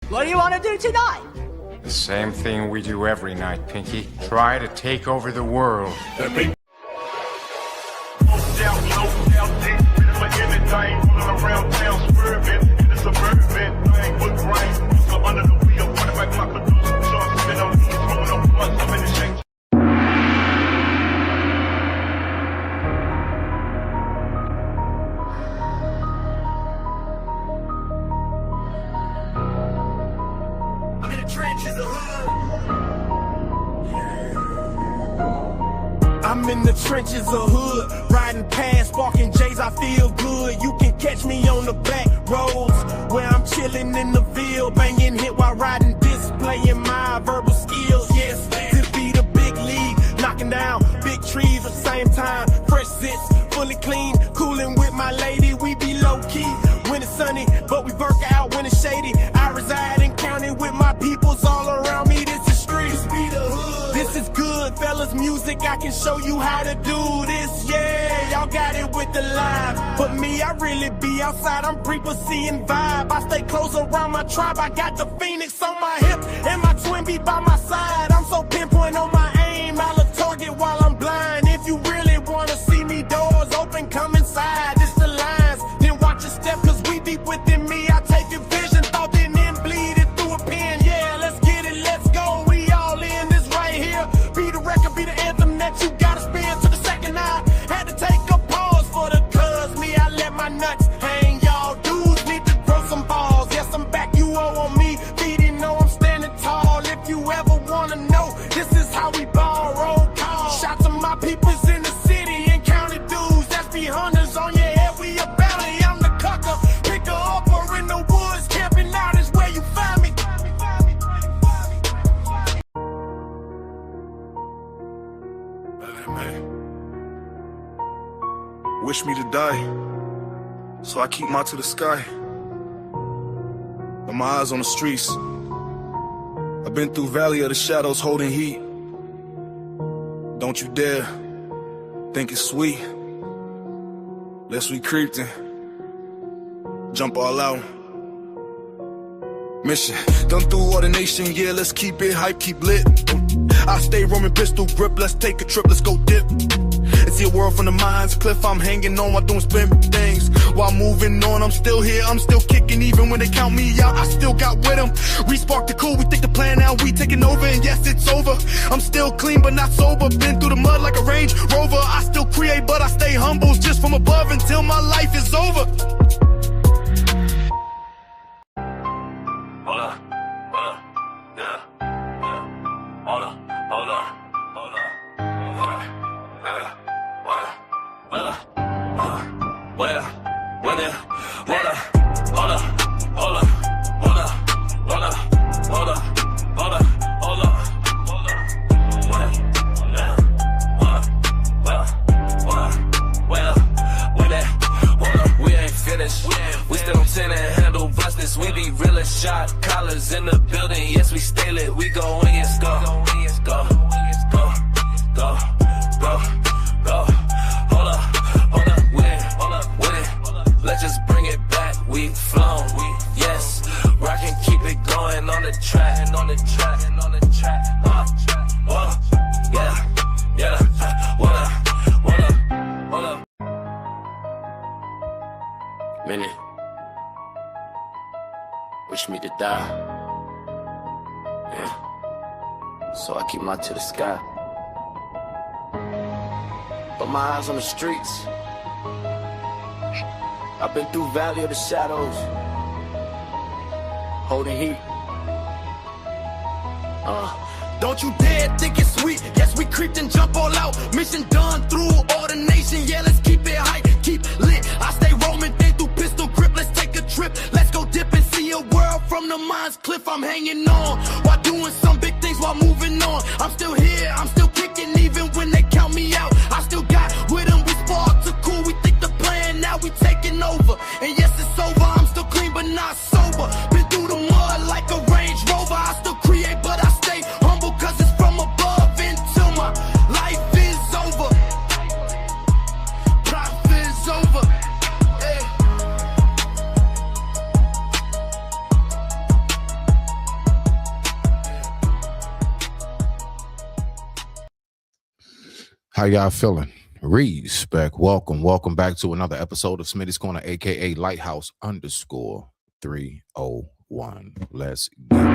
What do you want to do tonight? The same thing we do every night, Pinky. Try to take over the world. I'm in the trenches of hood, riding past, sparking J's, I feel good. You can catch me on the back roads, where I'm chilling in the Ville, banging hit while riding, displaying my verbal skills. Yes, to be the big league, knocking down big trees at the same time. Fresh sits, fully clean, cooling with my lady. We be low key when it's sunny, but we work out when it's shady. I reside in county with my peoples all around me. This is street, this is good, fellas. Music, I can show you how to do this. Yeah, y'all got it with the live, but me, I really be outside. I'm seeing vibe. I stay close around my tribe. I got the Phoenix on my hip and my twin be by my side. I'm so pinpoint on my aim. I'll target while I'm blind. If you really wanna see me, doors open, come inside. It's the lines, then watch your step, cause we deep within me. I take your vision, thought then bleed it through a pen. Yeah, let's get it, let's go. We all in this right here. Be the record, be the anthem that you gotta spin to the second eye. Had to take a pause for the cuz me, I let my nuts hang. Y'all dudes need to grow some balls. Yes, I'm back, you owe on me. Feeding, know I'm standing tall. If you ever wanna know, this is how we ball, roll call. Shots of my peoples in the city and county dudes. That's be hunters on your head, we a bounty. I'm the cucker, pick her up or in the woods. Camping out is where you find me. Man, wish me to die, so I keep my to the sky. But my eyes on the streets. I've been through valley of the shadows holding heat. Don't you dare think it's sweet. Lest we creeped in, jump all out. Mission done through all the nation, yeah, let's keep it hype, keep lit. I stay roaming pistol grip, let's take a trip, let's go dip. And see a world from the mind's cliff, I'm hanging on while doing spin things. While moving on, I'm still here, I'm still kicking, even when they count me out, I still got with them. We sparked the cool, we think the plan now, we taking over, and yes, it's over. I'm still clean, but not sober, been through the mud like a Range Rover. I still create, but I stay humble, just from above until my life is over. We still on 10 and handle business. We be real as shot collars in the building. Yes, we stay lit. We go in and go, go, go, go, go, go. Hold up, with it. Let's just bring it back. We flown, yes. Rock and keep it going on the track, on the track, on the track. Yeah, yeah. Hold up. Minute. Wish me to die. Yeah. So I keep my to the sky. But my eyes on the streets. I've been through valley of the shadows, holding heat. Don't you dare think it's sweet. Yes, we creeped and jump all out. Mission done through all the nation. Yeah, let's keep it hype, keep lit. I stay roaming, they through pistol grip. Let's take a trip. Let's go dip and see a world from the mind's cliff. I'm hanging on while doing some big things while moving on. I'm still here, I'm still kicking even when they count me out. I still got with them, we spark too cool. We think the plan, now we taking over. And yes, it's over, I'm still clean but not sober. Been through the mud like a Range Rover. I still create but I stay humble, cause it's from above until my life is over. Profit is over. Hey. How y'all feeling? Respect. Welcome back to another episode of Smitty's Corner, aka Lighthouse _ 301. Let's get it.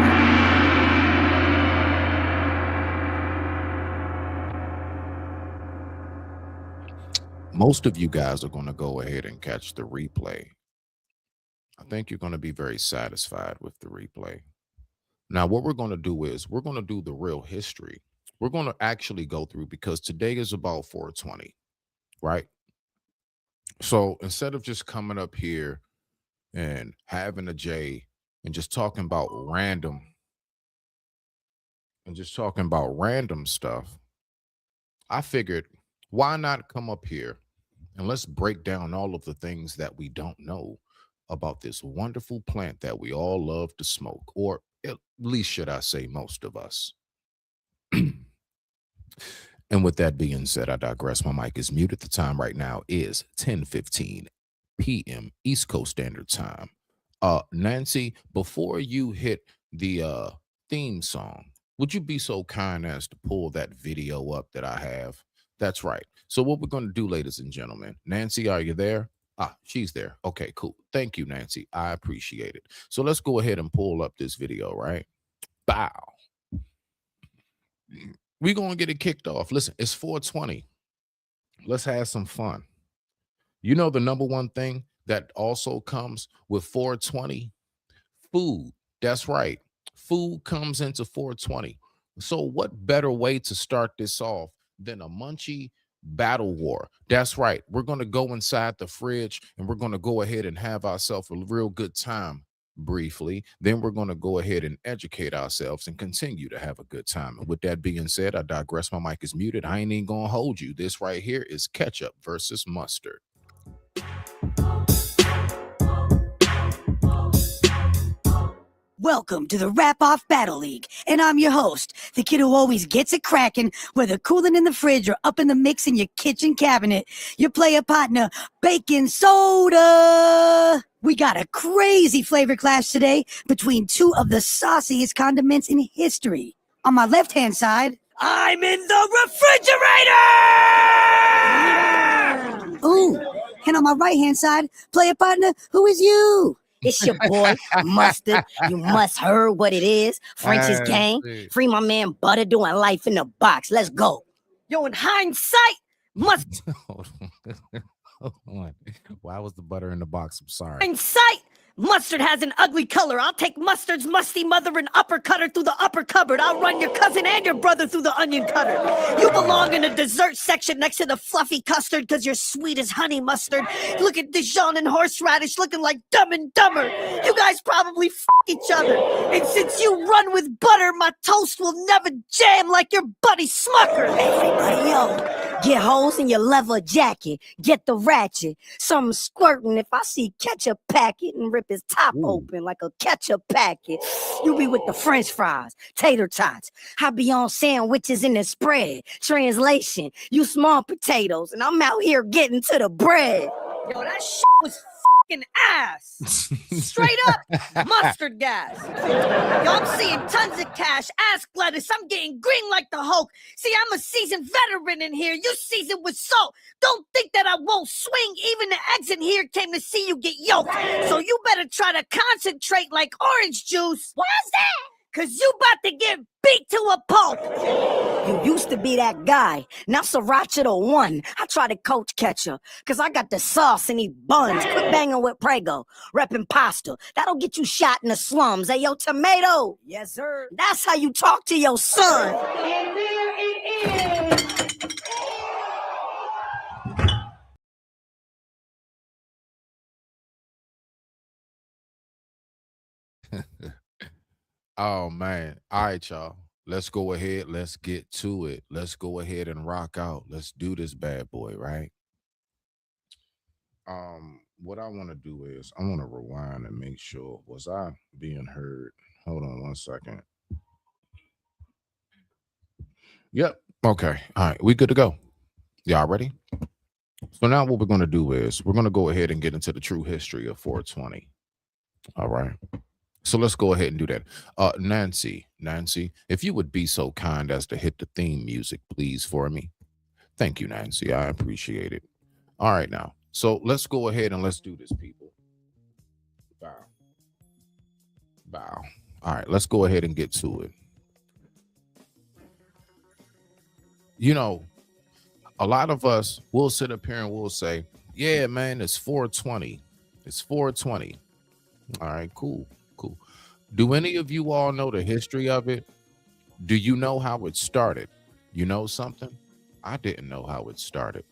Most of you guys are going to go ahead and catch the replay. I think you're going to be very satisfied with the replay. Now, what we're going to do is we're going to do the real history. We're going to actually go through, because today is about 420, right? So instead of just coming up here and having a J and just talking about random stuff, I figured, why not come up here and let's break down all of the things that we don't know about this wonderful plant that we all love to smoke, or at least should I say most of us. And with that being said, I digress. My mic is muted. The time right now is 10:15 p.m. East Coast Standard Time. Nancy, before you hit the theme song, would you be so kind as to pull that video up that I have? That's right. So what we're going to do, ladies and gentlemen, Nancy, are you there? She's there. Okay, cool. Thank you, Nancy. I appreciate it. So let's go ahead and pull up this video, right? Bow. We're going to get it kicked off. Listen, it's 420. Let's have some fun. You know the number one thing that also comes with 420? Food. That's right. Food comes into 420. So what better way to start this off than a munchie battle war? That's right. We're going to go inside the fridge and we're going to go ahead and have ourselves a real good time briefly. Then we're going to go ahead and educate ourselves and continue to have a good time. And with that being said, I digress. My mic is muted. I ain't even going to hold you. This right here is ketchup versus mustard. Welcome to the Rap Off Battle League, and I'm your host, the kid who always gets it cracking, whether cooling in the fridge or up in the mix in your kitchen cabinet. Your player partner, Baking Soda. We got a crazy flavor clash today between two of the sauciest condiments in history. On my left-hand side, I'm in the refrigerator! Ooh, and on my right-hand side, player partner, who is you? It's your boy, Mustard. You must heard what it is. French's gang. Free my man Butter doing life in the box. Let's go. Yo, in hindsight, Mustard. Hold on. Why was the butter in the box? I'm sorry. Hindsight, Mustard has an ugly color. I'll take Mustard's musty mother and uppercut her through the upper cupboard. I'll run your cousin and your brother through the onion cutter. You belong in the dessert section next to the fluffy custard because you're sweet as honey mustard. Look at Dijon and horseradish looking like Dumb and Dumber. You guys probably f*** each other. And since you run with butter, my toast will never jam like your buddy Smucker. Everybody, yo, get holes in your leather jacket. Get the ratchet. Some squirting if I see ketchup packet and rip his top open like a ketchup packet. You be with the french fries, tater tots. I be on sandwiches in the spread. Translation, you small potatoes, and I'm out here getting to the bread. Yo, that shit was fucking ass. Straight up mustard gas. Yo, I'm seeing tons of cash. Ask lettuce. I'm getting green like the Hulk. See, I'm a seasoned veteran in here. You seasoned with salt. Don't think that I won't swing. Even the eggs in here came to see you get yolked. So you better try to concentrate like orange juice. Why's that? Cause you about to get beat to a pulp. You used to be that guy. Now Sriracha the one. I try to coach catcher. Cause I got the sauce and these buns. Quit banging with Prego. Reppin' pasta. That'll get you shot in the slums. Hey, yo, tomato. Yes, sir. That's how you talk to your son. And there it is. Oh man. All right, y'all. Let's go ahead. Let's get to it. Let's go ahead and rock out. Let's do this bad boy, right? What I want to do is I want to rewind and make sure, was I being heard? Hold on one second. Yep. Okay. All right. We good to go. Y'all ready? So now what we're going to do is we're going to go ahead and get into the true history of 420. All right. So let's go ahead and do that. Nancy, if you would be so kind as to hit the theme music, please, for me. Thank you, Nancy. I appreciate it. All right, now. So let's go ahead and let's do this, people. Bow. Bow. All right, let's go ahead and get to it. You know, a lot of us will sit up here and we'll say, yeah, man, it's 420. It's 420. All right, cool. Cool. Do any of you all know the history of it? Do you know how it started? You know something? I didn't know how it started.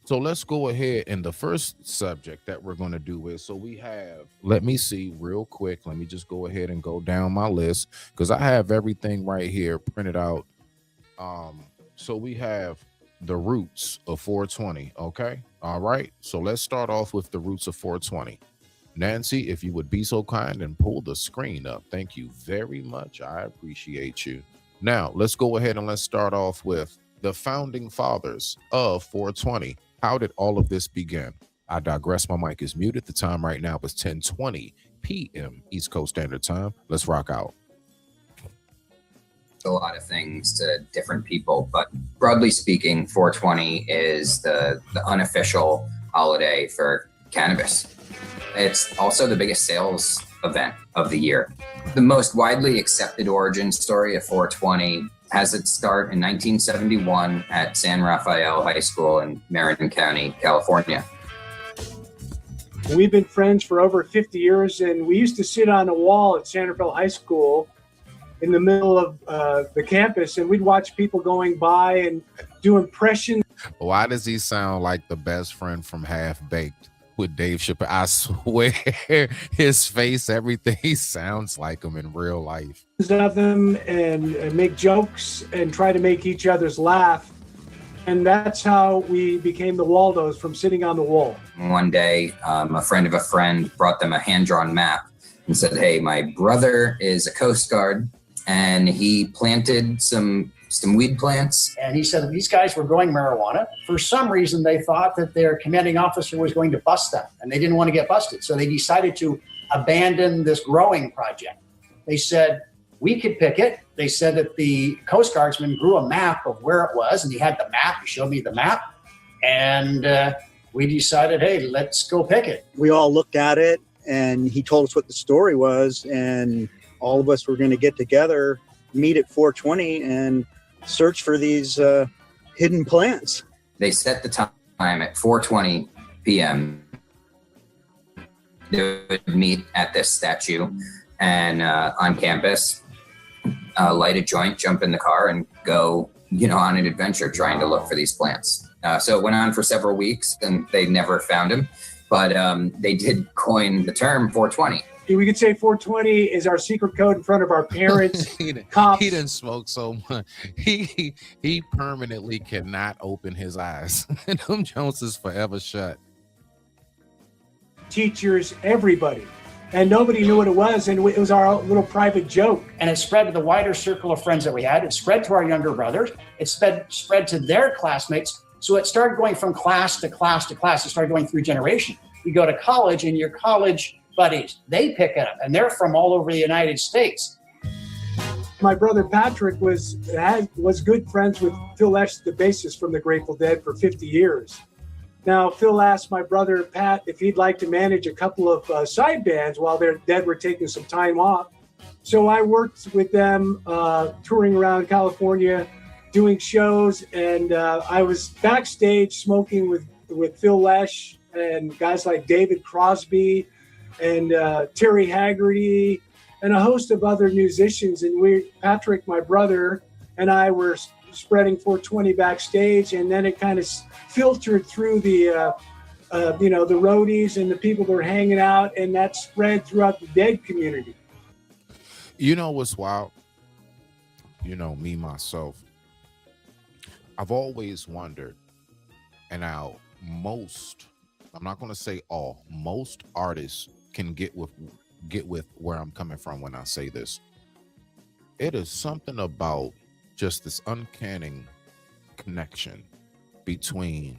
So let's go ahead, and the first subject that we're going to do is, so we have, let me see real quick. Let me just go ahead and go down my list because I have everything right here printed out. So we have the roots of 420. Okay. All right. So let's start off with the roots of 420. Nancy, if you would be so kind and pull the screen up. Thank you very much. I appreciate you. Now let's go ahead and let's start off with the founding fathers of 420. How did all of this begin? I digress. My mic is muted. The time right now is 10:20 p.m. East Coast Standard Time. Let's rock out. A lot of things to different people, but broadly speaking, 420 is the unofficial holiday for cannabis. It's also the biggest sales event of the year. The most widely accepted origin story of 420 has its start in 1971 at San Rafael High School in Marin County, California. We've been friends for over 50 years, and we used to sit on a wall at San Rafael High School in the middle of the campus, and we'd watch people going by and do impressions. Why does he sound like the best friend from Half Baked with Dave Chappelle? I swear his face, everything, he sounds like him in real life. Of them and make jokes and try to make each other's laugh. And that's how we became the Waldos, from sitting on the wall. One day, a friend of a friend brought them a hand-drawn map and said, hey, my brother is a Coast Guard, and he planted some weed plants. And he said that these guys were growing marijuana. For some reason, they thought that their commanding officer was going to bust them, and they didn't want to get busted. So they decided to abandon this growing project. They said, we could pick it. They said that the Coast Guardsman grew a map of where it was, and he had the map. He showed me the map. And we decided, hey, let's go pick it. We all looked at it, and he told us what the story was, and all of us were going to get together, meet at 420, and search for these hidden plants. They set the time at 4:20 p.m. They would meet at this statue and on campus, light a joint, jump in the car, and go, on an adventure trying to look for these plants. So it went on for several weeks, and they never found him. But they did coin the term 420. We could say 420 is our secret code in front of our parents, cops. He didn't smoke so much. He permanently cannot open his eyes. Them Jones is forever shut. Teachers, everybody. And nobody knew what it was, and it was our little private joke. And it spread to the wider circle of friends that we had. It spread to our younger brothers. It spread to their classmates. So it started going from class to class to class. It started going through generation. You go to college, and your college buddies, they pick it up, and they're from all over the United States. My brother Patrick was good friends with Phil Lesh, the bassist from the Grateful Dead, for 50 years. Now, Phil asked my brother Pat if he'd like to manage a couple of side bands while their Dead were taking some time off. So I worked with them, touring around California, doing shows, and I was backstage smoking with Phil Lesh and guys like David Crosby and Terry Haggerty and a host of other musicians. And Patrick, my brother, and I were spreading 420 backstage, and then it kind of filtered through the roadies and the people that were hanging out, and that spread throughout the Dead community. You know what's wild? Me, myself, I've always wondered, and now I'm not going to say all, most artists can get with where I'm coming from when I say this. It is something about just this uncanny connection between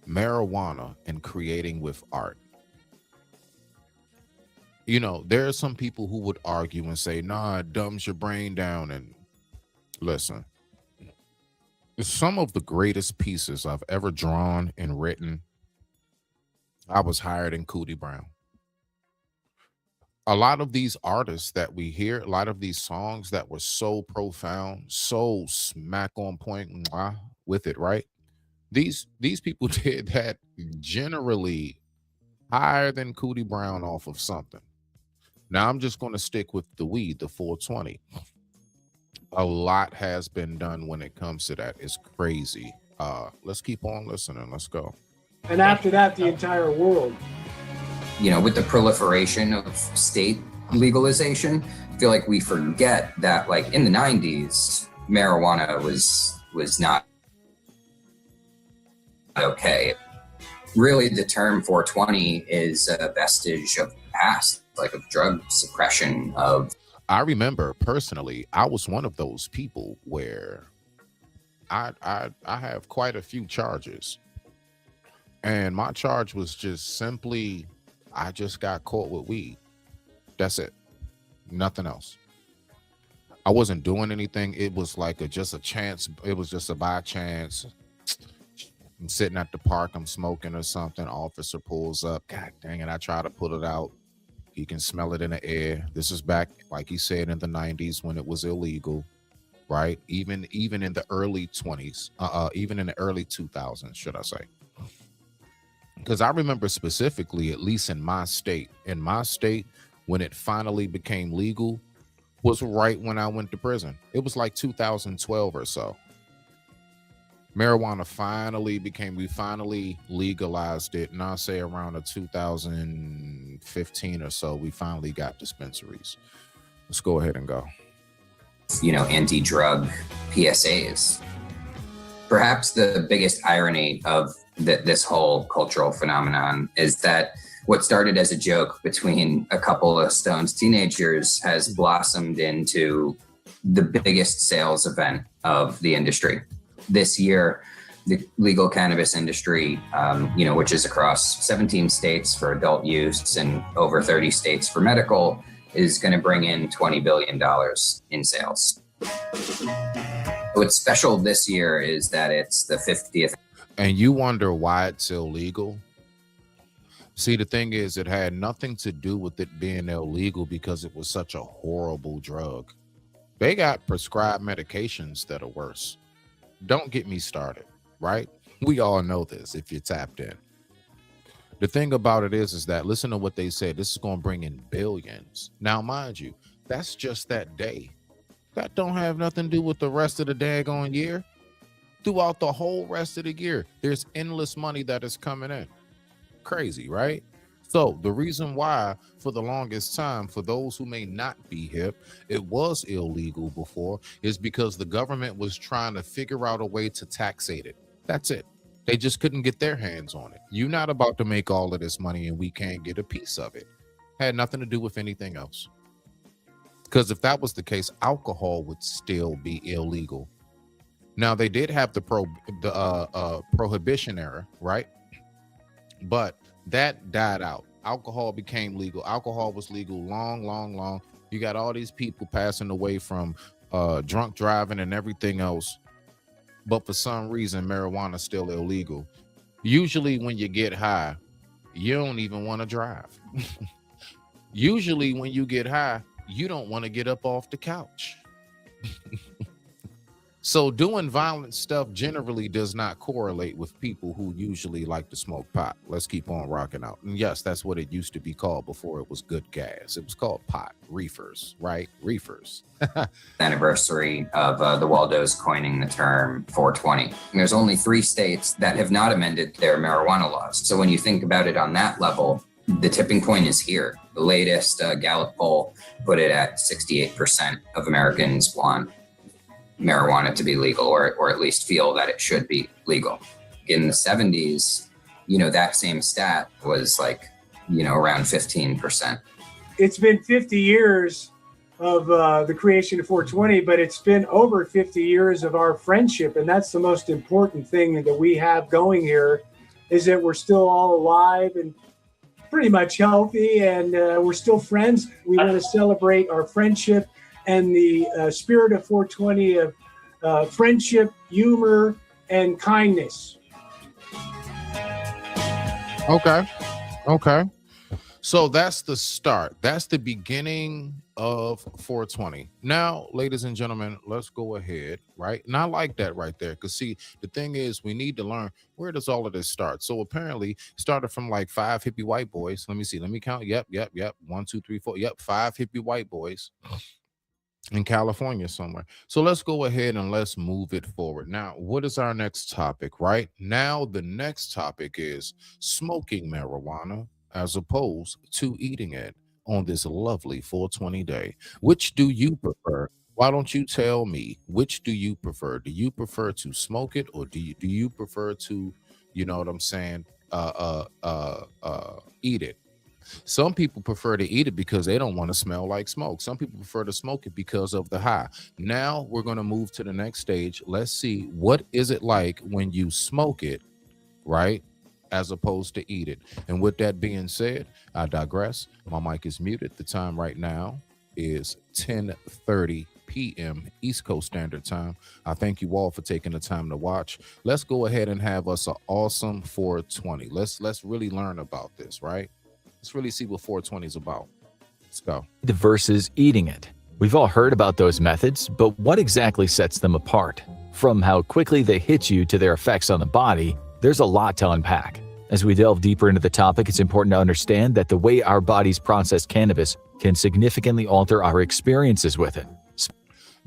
marijuana and creating with art. There are some people who would argue and say, nah, it dumbs your brain down. And listen, Some of the greatest pieces I've ever drawn and written, I was hired in Cootie Brown. A lot of these artists that we hear, a lot of these songs that were so profound, so smack on point with it, right? These people did that generally higher than Cootie Brown off of something. Now I'm just going to stick with the weed, the 420. A lot has been done when it comes to that. It's crazy. Let's keep on listening. Let's go. And after that, the entire world. You know, with the proliferation of state legalization, I feel like we forget that, like, in the 90s, marijuana was not okay. Really, the term 420 is a vestige of the past, like of drug suppression. I remember personally, I was one of those people where I have quite a few charges, and my charge was just simply, I just got caught with weed. That's it. Nothing else. I wasn't doing anything. It was like just a chance. It was just a by chance. I'm sitting at the park, I'm smoking or something. Officer pulls up. God dang it, I try to pull it out. He can smell it in the air. This is back, like he said, in the 90s when it was illegal, right? Even in the early 20s, even in the early 2000s, should I say. Because I remember specifically, at least in my state, when it finally became legal was right when I went to prison. It was like 2012 or so. Marijuana we finally legalized it. And I'll say around the 2015 or so, we finally got dispensaries. Let's go ahead and go. You know, anti-drug PSAs. Perhaps the biggest irony of this whole cultural phenomenon is that what started as a joke between a couple of Stones teenagers has blossomed into the biggest sales event of the industry. This year, the legal cannabis industry, which is across 17 states for adult use and over 30 states for medical, is going to bring in $20 billion in sales. What's special this year is that it's the 50th. And you wonder why it's illegal? See, the thing is, it had nothing to do with it being illegal because it was such a horrible drug. They got prescribed medications that are worse. Don't get me started, right? We all know this if you're tapped in. The thing about it is that, listen to what they said, this is going to bring in billions. Now, mind you, that's just that day. That don't have nothing to do with the rest of the daggone year. Throughout the whole rest of the year, there's endless money that is coming in. Crazy, right? So the reason why, for the longest time, for those who may not be hip, it was illegal before is because the government was trying to figure out a way to taxate it. That's it. They just couldn't get their hands on it. You're not about to make all of this money and we can't get a piece of it. Had nothing to do with anything else. Because if that was the case, alcohol would still be illegal. Now, they did have the prohibition era, right? But that died out. Alcohol became legal. Alcohol was legal long. You got all these people passing away from drunk driving and everything else. But for some reason, marijuana is still illegal. Usually when you get high, you don't even want to drive. Usually when you get high, you don't want to get up off the couch. So doing violent stuff generally does not correlate with people who usually like to smoke pot. Let's keep on rocking out. And yes, that's what it used to be called before it was good gas. It was called pot, reefers, right? Reefers. Anniversary of the Waldos coining the term 420. And there's only 3 states that have not amended their marijuana laws. So when you think about it on that level, the tipping point is here. The latest Gallup poll put it at 68% of Americans want marijuana to be legal, or at least feel that it should be legal. In the 70s, that same stat was like, around 15%. It's been 50 years of the creation of 420, but it's been over 50 years of our friendship. And that's the most important thing that we have going here, is that we're still all alive and pretty much healthy, and we're still friends. We want to celebrate our friendship and the spirit of 420 of friendship, humor, and kindness. Okay. So that's the start. That's the beginning of 420. Now, ladies and gentlemen, let's go ahead, right? And I like that right there. Because see, the thing is, we need to learn, where does all of this start? So apparently started from like 5 hippie white boys. Let me see. Let me count. Yep. 1, 2, 3, 4. Yep. 5 hippie white boys in California somewhere. So let's go ahead and let's move it forward. Now, what is our next topic, right? Now, the next topic is smoking marijuana as opposed to eating it on this lovely 420 day. Which do you prefer? Why don't you tell me, which do you prefer? Do you prefer to smoke it, or do you prefer to, you know what I'm saying, eat it? Some people prefer to eat it because they don't want to smell like smoke. Some people prefer to smoke it because of the high. Now we're going to move to the next stage. Let's see, what is it like when you smoke it, right, as opposed to eat it? And with that being said, I digress. My mic is muted. The time right now is 10:30 p.m. East Coast Standard Time. I thank you all for taking the time to watch. Let's go ahead and have us an awesome 420. Let's really learn about this, right? Let's really see what 420 is about. Let's go. Versus eating it. We've all heard about those methods, but what exactly sets them apart? From how quickly they hit you to their effects on the body, there's a lot to unpack. As we delve deeper into the topic, it's important to understand that the way our bodies process cannabis can significantly alter our experiences with it.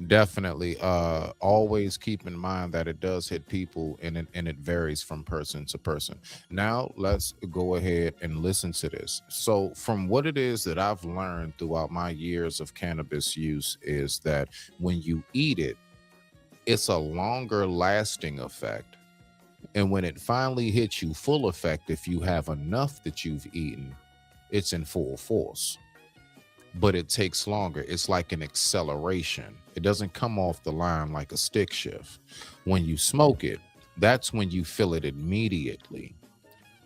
Definitely. Always keep in mind that it does hit people, and it varies from person to person. Now let's go ahead and listen to this. So from what it is that I've learned throughout my years of cannabis use is that when you eat it, it's a longer lasting effect. And when it finally hits you full effect, if you have enough that you've eaten, it's in full force. But it takes longer. It's like an acceleration. It doesn't come off the line like a stick shift. When you smoke it, that's when you feel it immediately.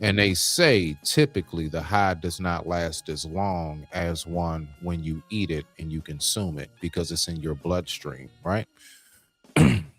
And they say typically the high does not last as long as one when you eat it and you consume it because it's in your bloodstream, right?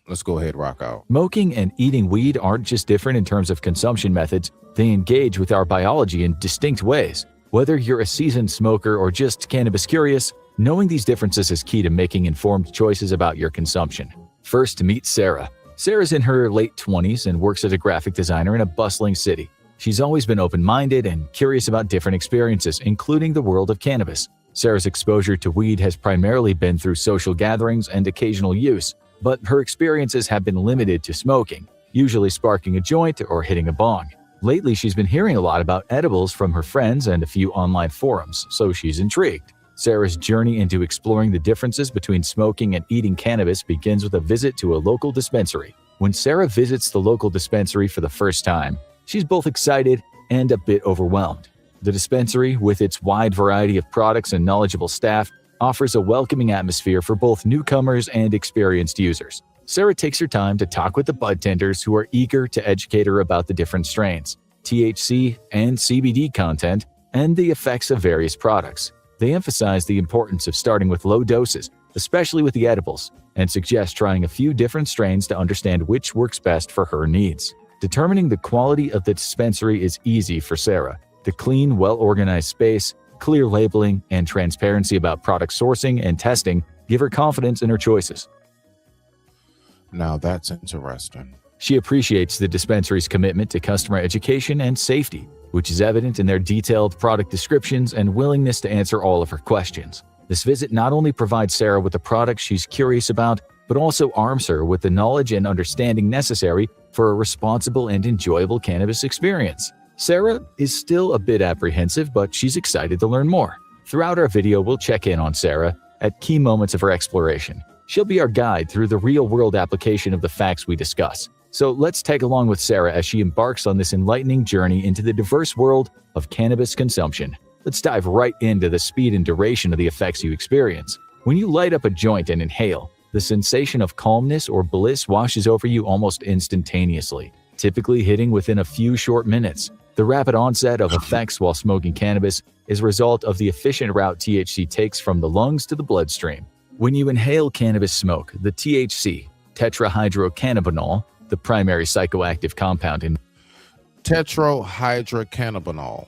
Let's go ahead, rock out. Smoking and eating weed aren't just different in terms of consumption methods, they engage with our biology in distinct ways. Whether you're a seasoned smoker or just cannabis curious, knowing these differences is key to making informed choices about your consumption. First, meet Sarah. Sarah's in her late 20s and works as a graphic designer in a bustling city. She's always been open-minded and curious about different experiences, including the world of cannabis. Sarah's exposure to weed has primarily been through social gatherings and occasional use, but her experiences have been limited to smoking, usually sparking a joint or hitting a bong. Lately, she's been hearing a lot about edibles from her friends and a few online forums, so she's intrigued. Sarah's journey into exploring the differences between smoking and eating cannabis begins with a visit to a local dispensary. When Sarah visits the local dispensary for the first time, she's both excited and a bit overwhelmed. The dispensary, with its wide variety of products and knowledgeable staff, offers a welcoming atmosphere for both newcomers and experienced users. Sarah takes her time to talk with the bud tenders who are eager to educate her about the different strains, THC and CBD content, and the effects of various products. They emphasize the importance of starting with low doses, especially with the edibles, and suggest trying a few different strains to understand which works best for her needs. Determining the quality of the dispensary is easy for Sarah. The clean, well-organized space, clear labeling, and transparency about product sourcing and testing give her confidence in her choices. Now that's interesting. She appreciates the dispensary's commitment to customer education and safety, which is evident in their detailed product descriptions and willingness to answer all of her questions. This visit not only provides Sarah with the products she's curious about, but also arms her with the knowledge and understanding necessary for a responsible and enjoyable cannabis experience. Sarah is still a bit apprehensive, but she's excited to learn more. Throughout our video, we'll check in on Sarah at key moments of her exploration. She'll be our guide through the real-world application of the facts we discuss. So let's tag along with Sarah as she embarks on this enlightening journey into the diverse world of cannabis consumption. Let's dive right into the speed and duration of the effects you experience. When you light up a joint and inhale, the sensation of calmness or bliss washes over you almost instantaneously, typically hitting within a few short minutes. The rapid onset of effects while smoking cannabis is a result of the efficient route THC takes from the lungs to the bloodstream. When you inhale cannabis smoke, the THC, tetrahydrocannabinol, the primary psychoactive compound in Tetrahydrocannabinol.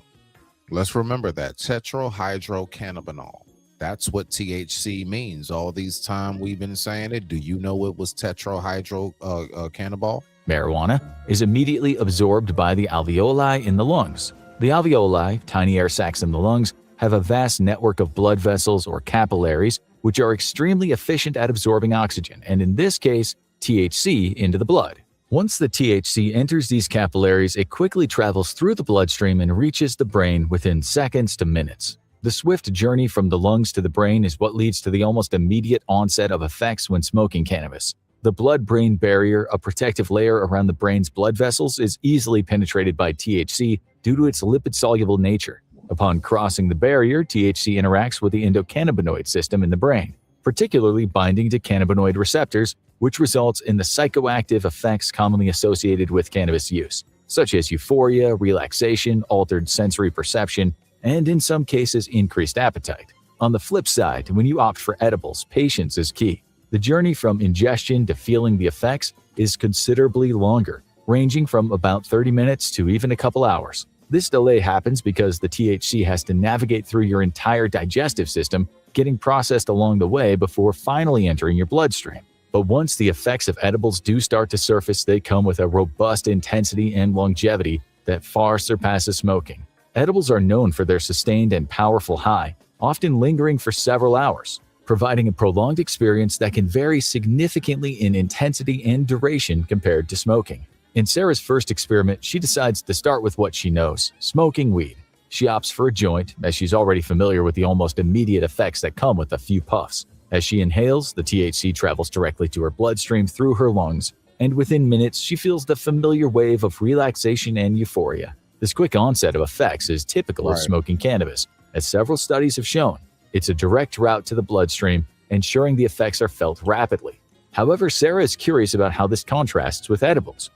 Let's remember that. Tetrahydrocannabinol. That's what THC means. All these time we've been saying it. Do you know it was tetrahydrocannabinol? marijuana is immediately absorbed by the alveoli in the lungs. The alveoli, tiny air sacs in the lungs, have a vast network of blood vessels or capillaries, which are extremely efficient at absorbing oxygen, and in this case, THC, into the blood. Once the THC enters these capillaries, it quickly travels through the bloodstream and reaches the brain within seconds to minutes. The swift journey from the lungs to the brain is what leads to the almost immediate onset of effects when smoking cannabis. The blood-brain barrier, a protective layer around the brain's blood vessels, is easily penetrated by THC due to its lipid-soluble nature. Upon crossing the barrier, THC interacts with the endocannabinoid system in the brain, particularly binding to cannabinoid receptors, which results in the psychoactive effects commonly associated with cannabis use, such as euphoria, relaxation, altered sensory perception, and in some cases, increased appetite. On the flip side, when you opt for edibles, patience is key. The journey from ingestion to feeling the effects is considerably longer, ranging from about 30 minutes to even a couple hours. This delay happens because the THC has to navigate through your entire digestive system, getting processed along the way before finally entering your bloodstream. But once the effects of edibles do start to surface, they come with a robust intensity and longevity that far surpasses smoking. Edibles are known for their sustained and powerful high, often lingering for several hours, providing a prolonged experience that can vary significantly in intensity and duration compared to smoking. In Sarah's first experiment, she decides to start with what she knows, smoking weed. She opts for a joint, as she's already familiar with the almost immediate effects that come with a few puffs. As she inhales, the THC travels directly to her bloodstream through her lungs, and within minutes, she feels the familiar wave of relaxation and euphoria. This quick onset of effects is typical of smoking cannabis, as several studies have shown. It's a direct route to the bloodstream, ensuring the effects are felt rapidly. However, Sarah is curious about how this contrasts with edibles.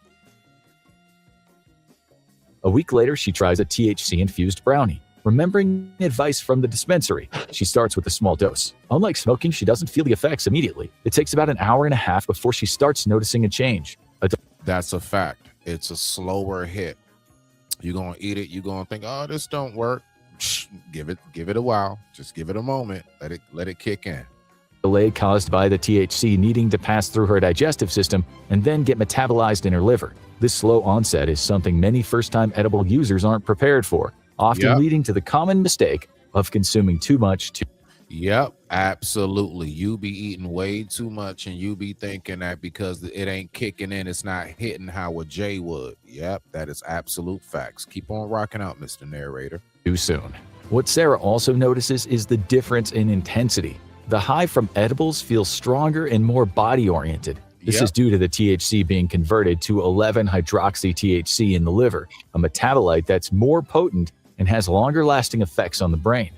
A week later, she tries a THC-infused brownie. Remembering advice from the dispensary, she starts with a small dose. Unlike smoking, she doesn't feel the effects immediately. It takes about an hour and a half before she starts noticing a change. That's a fact. It's a slower hit. You're going to eat it. You're going to think, oh, this don't work. Give it a while. Just give it a moment. Let it kick in. Delay caused by the THC needing to pass through her digestive system and then get metabolized in her liver. This slow onset is something many first-time edible users aren't prepared for, often leading to the common mistake of consuming too much. Yep, absolutely. You be eating way too much and you be thinking that because it ain't kicking in, it's not hitting how a J would. Yep, that is absolute facts. Keep on rocking out, Mr. Narrator. Too soon. What Sarah also notices is the difference in intensity. The high from edibles feels stronger and more body-oriented. This is due to the THC being converted to 11-hydroxy-THC in the liver, a metabolite that's more potent and has longer-lasting effects on the brain.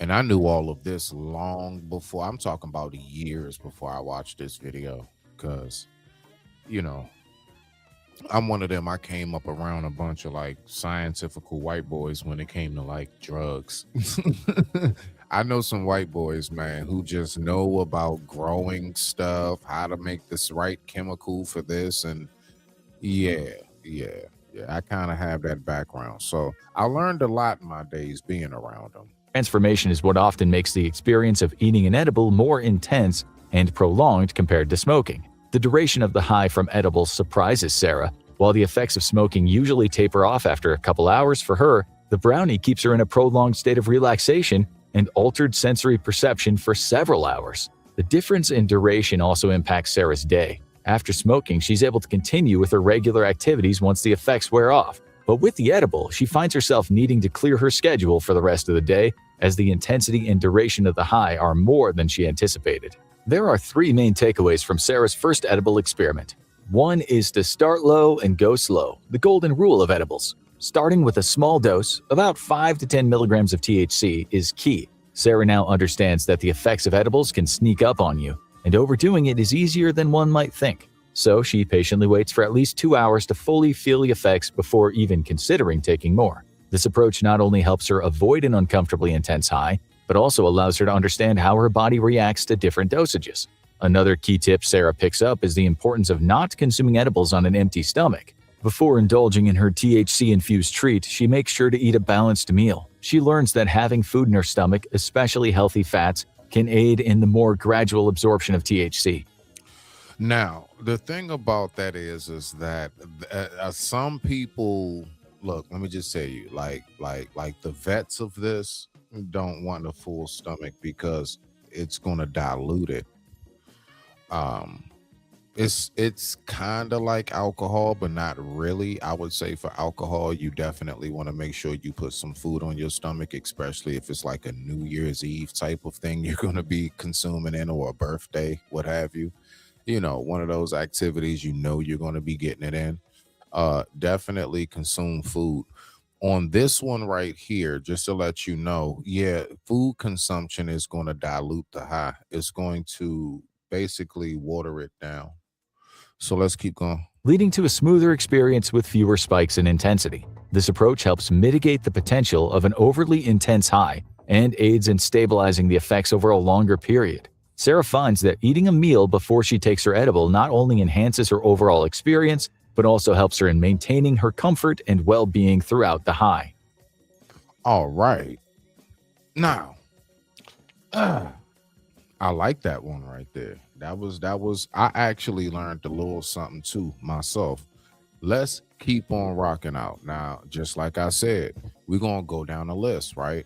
And I knew all of this long before. I'm talking about years before I watched this video because, you know, I'm one of them. I came up around a bunch of like scientifical white boys when it came to like drugs. I know some white boys, man, who just know about growing stuff, how to make this right chemical for this. And yeah, I kind of have that background. So I learned a lot in my days being around them. Transformation is what often makes the experience of eating an edible more intense and prolonged compared to smoking. The duration of the high from edibles surprises Sarah. While the effects of smoking usually taper off after a couple hours, for her, the brownie keeps her in a prolonged state of relaxation and altered sensory perception for several hours. The difference in duration also impacts Sarah's day. After smoking, she's able to continue with her regular activities once the effects wear off. But with the edible, she finds herself needing to clear her schedule for the rest of the day, as the intensity and duration of the high are more than she anticipated. There are three main takeaways from Sarah's first edible experiment. One is to start low and go slow, the golden rule of edibles. Starting with a small dose, about 5 to 10 milligrams of THC, is key. Sarah now understands that the effects of edibles can sneak up on you, and overdoing it is easier than one might think. So she patiently waits for at least 2 hours to fully feel the effects before even considering taking more. This approach not only helps her avoid an uncomfortably intense high, but also allows her to understand how her body reacts to different dosages. Another key tip Sarah picks up is the importance of not consuming edibles on an empty stomach. Before indulging in her THC-infused treat, she makes sure to eat a balanced meal. She learns that having food in her stomach, especially healthy fats, can aid in the more gradual absorption of THC. Now, the thing about that is that some people look. Let me just tell you, like the vets of this don't want a full stomach because it's gonna dilute it. It's kind of like alcohol, but not really. I would say for alcohol, you definitely want to make sure you put some food on your stomach, especially if it's like a New Year's Eve type of thing you're going to be consuming in, or a birthday, what have you. You know, one of those activities you're going to be getting it in. Definitely consume food. On this one right here, just to let you know, yeah, food consumption is going to dilute the high. It's going to basically water it down. So let's keep going. Leading to a smoother experience with fewer spikes in intensity. This approach helps mitigate the potential of an overly intense high and aids in stabilizing the effects over a longer period. Sarah finds that eating a meal before she takes her edible not only enhances her overall experience, but also helps her in maintaining her comfort and well-being throughout the high. All right. Now, I like that one right there. That was I actually learned a little something too myself. Let's keep on rocking out. Now, just like I said, we're gonna go down the list, right?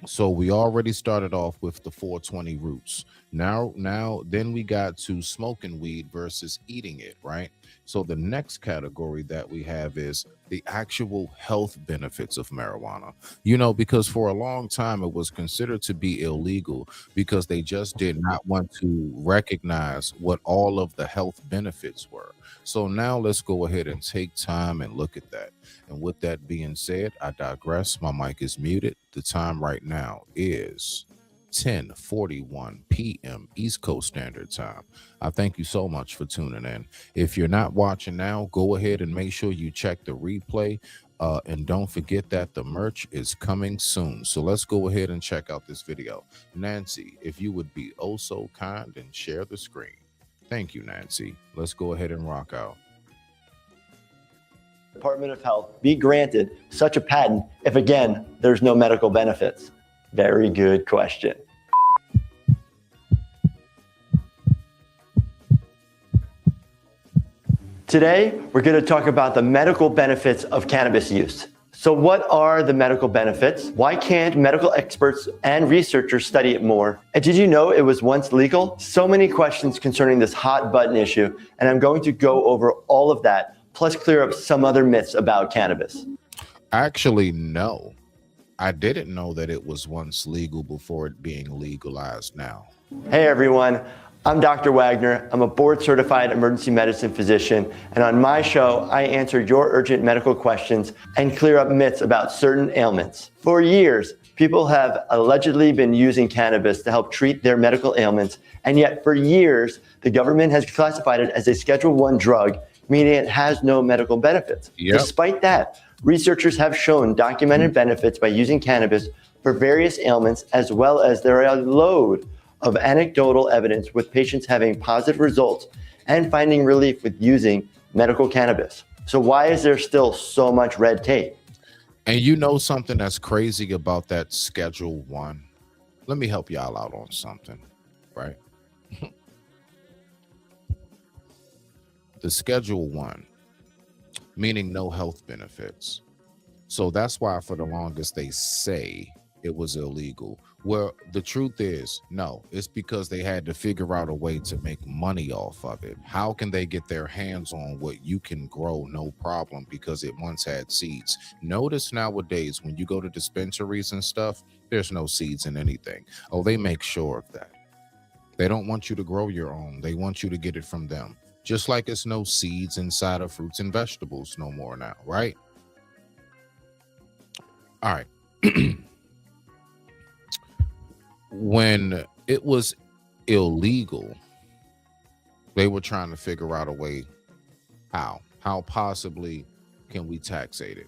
So we already started off with the 420 roots. Now then we got to smoking weed versus eating it, right? So the next category that we have is the actual health benefits of marijuana. You know, because for a long time it was considered to be illegal because they just did not want to recognize what all of the health benefits were. So now let's go ahead and take time and look at that. And with that being said, I digress. My mic is muted. The time right now is 10:41 p.m. East Coast Standard Time. I thank you so much for tuning in. If you're not watching now, go ahead and make sure you check the replay. And don't forget that the merch is coming soon. So let's go ahead and check out this video. Nancy, if you would be oh so kind and share the screen. Thank you, Nancy. Let's go ahead and rock out. Department of Health be granted such a patent if, again, there's no medical benefits? Very good question. Today, we're going to talk about the medical benefits of cannabis use. So what are the medical benefits? Why can't medical experts and researchers study it more? And did you know it was once legal? So many questions concerning this hot button issue, and I'm going to go over all of that, plus clear up some other myths about cannabis. Actually, no. I didn't know that it was once legal before it being legalized now. Hey everyone, I'm Dr. Wagner. I'm a board-certified emergency medicine physician, and on my show, I answer your urgent medical questions and clear up myths about certain ailments. For years, people have allegedly been using cannabis to help treat their medical ailments, and yet for years, the government has classified it as a Schedule I drug, meaning it has no medical benefits. Yep. Despite that, researchers have shown documented benefits by using cannabis for various ailments, as well as there are a load of anecdotal evidence with patients having positive results and finding relief with using medical cannabis. So why is there still so much red tape? And you know something that's crazy about that Schedule I? Let me help y'all out on something, right? The Schedule I, meaning no health benefits. So that's why for the longest they say it was illegal. Well, the truth is, no, it's because they had to figure out a way to make money off of it. How can they get their hands on what you can grow no problem because it once had seeds? Notice nowadays when you go to dispensaries and stuff, there's no seeds in anything. Oh, they make sure of that. They don't want you to grow your own. They want you to get it from them. Just like it's no seeds inside of fruits and vegetables no more now, right? All right. When it was illegal, they were trying to figure out a way how possibly can we taxate it.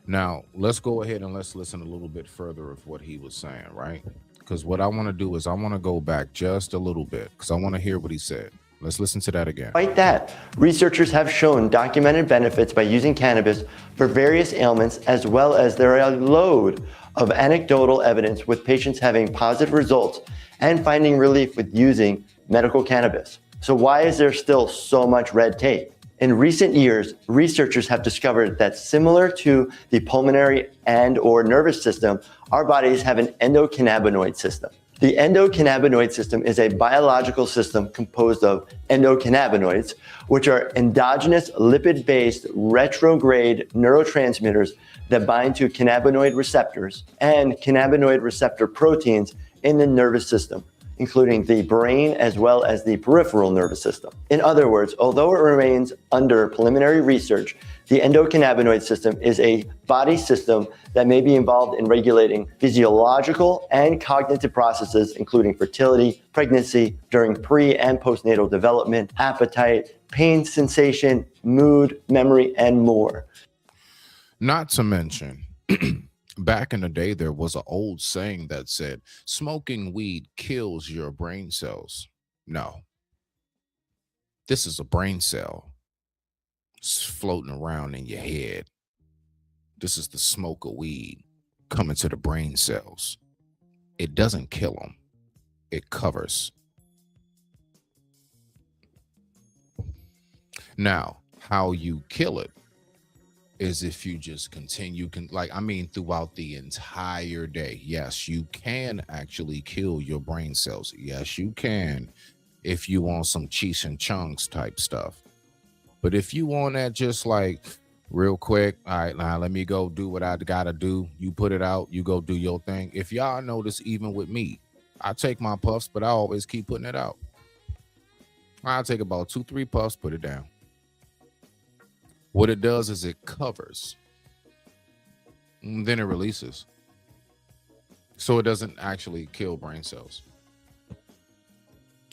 Now, let's go ahead and let's listen a little bit further of what he was saying, right? because what I want to do is I want to go back just a little bit because I want to hear what he said. Let's listen to that again. Despite that, researchers have shown documented benefits by using cannabis for various ailments, as well as there are a load of anecdotal evidence with patients having positive results and finding relief with using medical cannabis. So why is there still so much red tape? In recent years, researchers have discovered that similar to the pulmonary and/or nervous system, our bodies have an endocannabinoid system. The endocannabinoid system is a biological system composed of endocannabinoids, which are endogenous lipid-based retrograde neurotransmitters that bind to cannabinoid receptors and cannabinoid receptor proteins in the nervous system, including the brain as well as the peripheral nervous system. In other words, although it remains under preliminary research, the endocannabinoid system is a body system that may be involved in regulating physiological and cognitive processes, including fertility, pregnancy, during pre- and postnatal development, appetite, pain sensation, mood, memory, and more. Not to mention, back in the day, there was an old saying that said, smoking weed kills your brain cells. No. This is a brain cell. It's floating around in your head. This is the smoke of weed coming to the brain cells. It doesn't kill them. It covers. Now, how you kill it is if you just continue, throughout the entire day. Yes, you can actually kill your brain cells. Yes, you can, if you want some Cheech and Chong's type stuff. But if you want that just like real quick, all right, now let me go do what I gotta do. You put it out, you go do your thing. If y'all notice, even with me, I take my puffs, but I always keep putting it out. I'll take about 2-3 puffs, put it down. What it does is it covers, and then it releases. So it doesn't actually kill brain cells.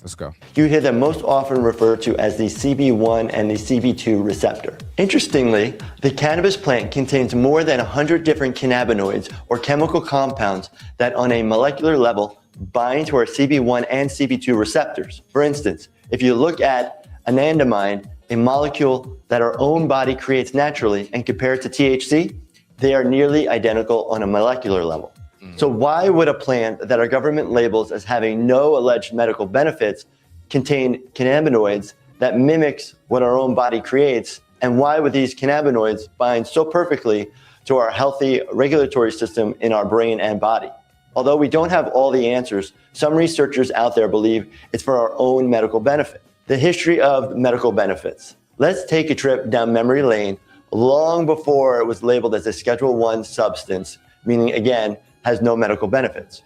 Let's go. You hear them most often referred to as the CB1 and the CB2 receptor. Interestingly, the cannabis plant contains more than 100 different cannabinoids or chemical compounds that on a molecular level bind to our CB1 and CB2 receptors. For instance, if you look at anandamide, a molecule that our own body creates naturally, and compare it to THC, they are nearly identical on a molecular level. So why would a plant that our government labels as having no alleged medical benefits contain cannabinoids that mimics what our own body creates? And why would these cannabinoids bind so perfectly to our healthy regulatory system in our brain and body? Although we don't have all the answers, some researchers out there believe it's for our own medical benefit. The history of medical benefits. Let's take a trip down memory lane long before it was labeled as a Schedule I substance, meaning, again, has no medical benefits.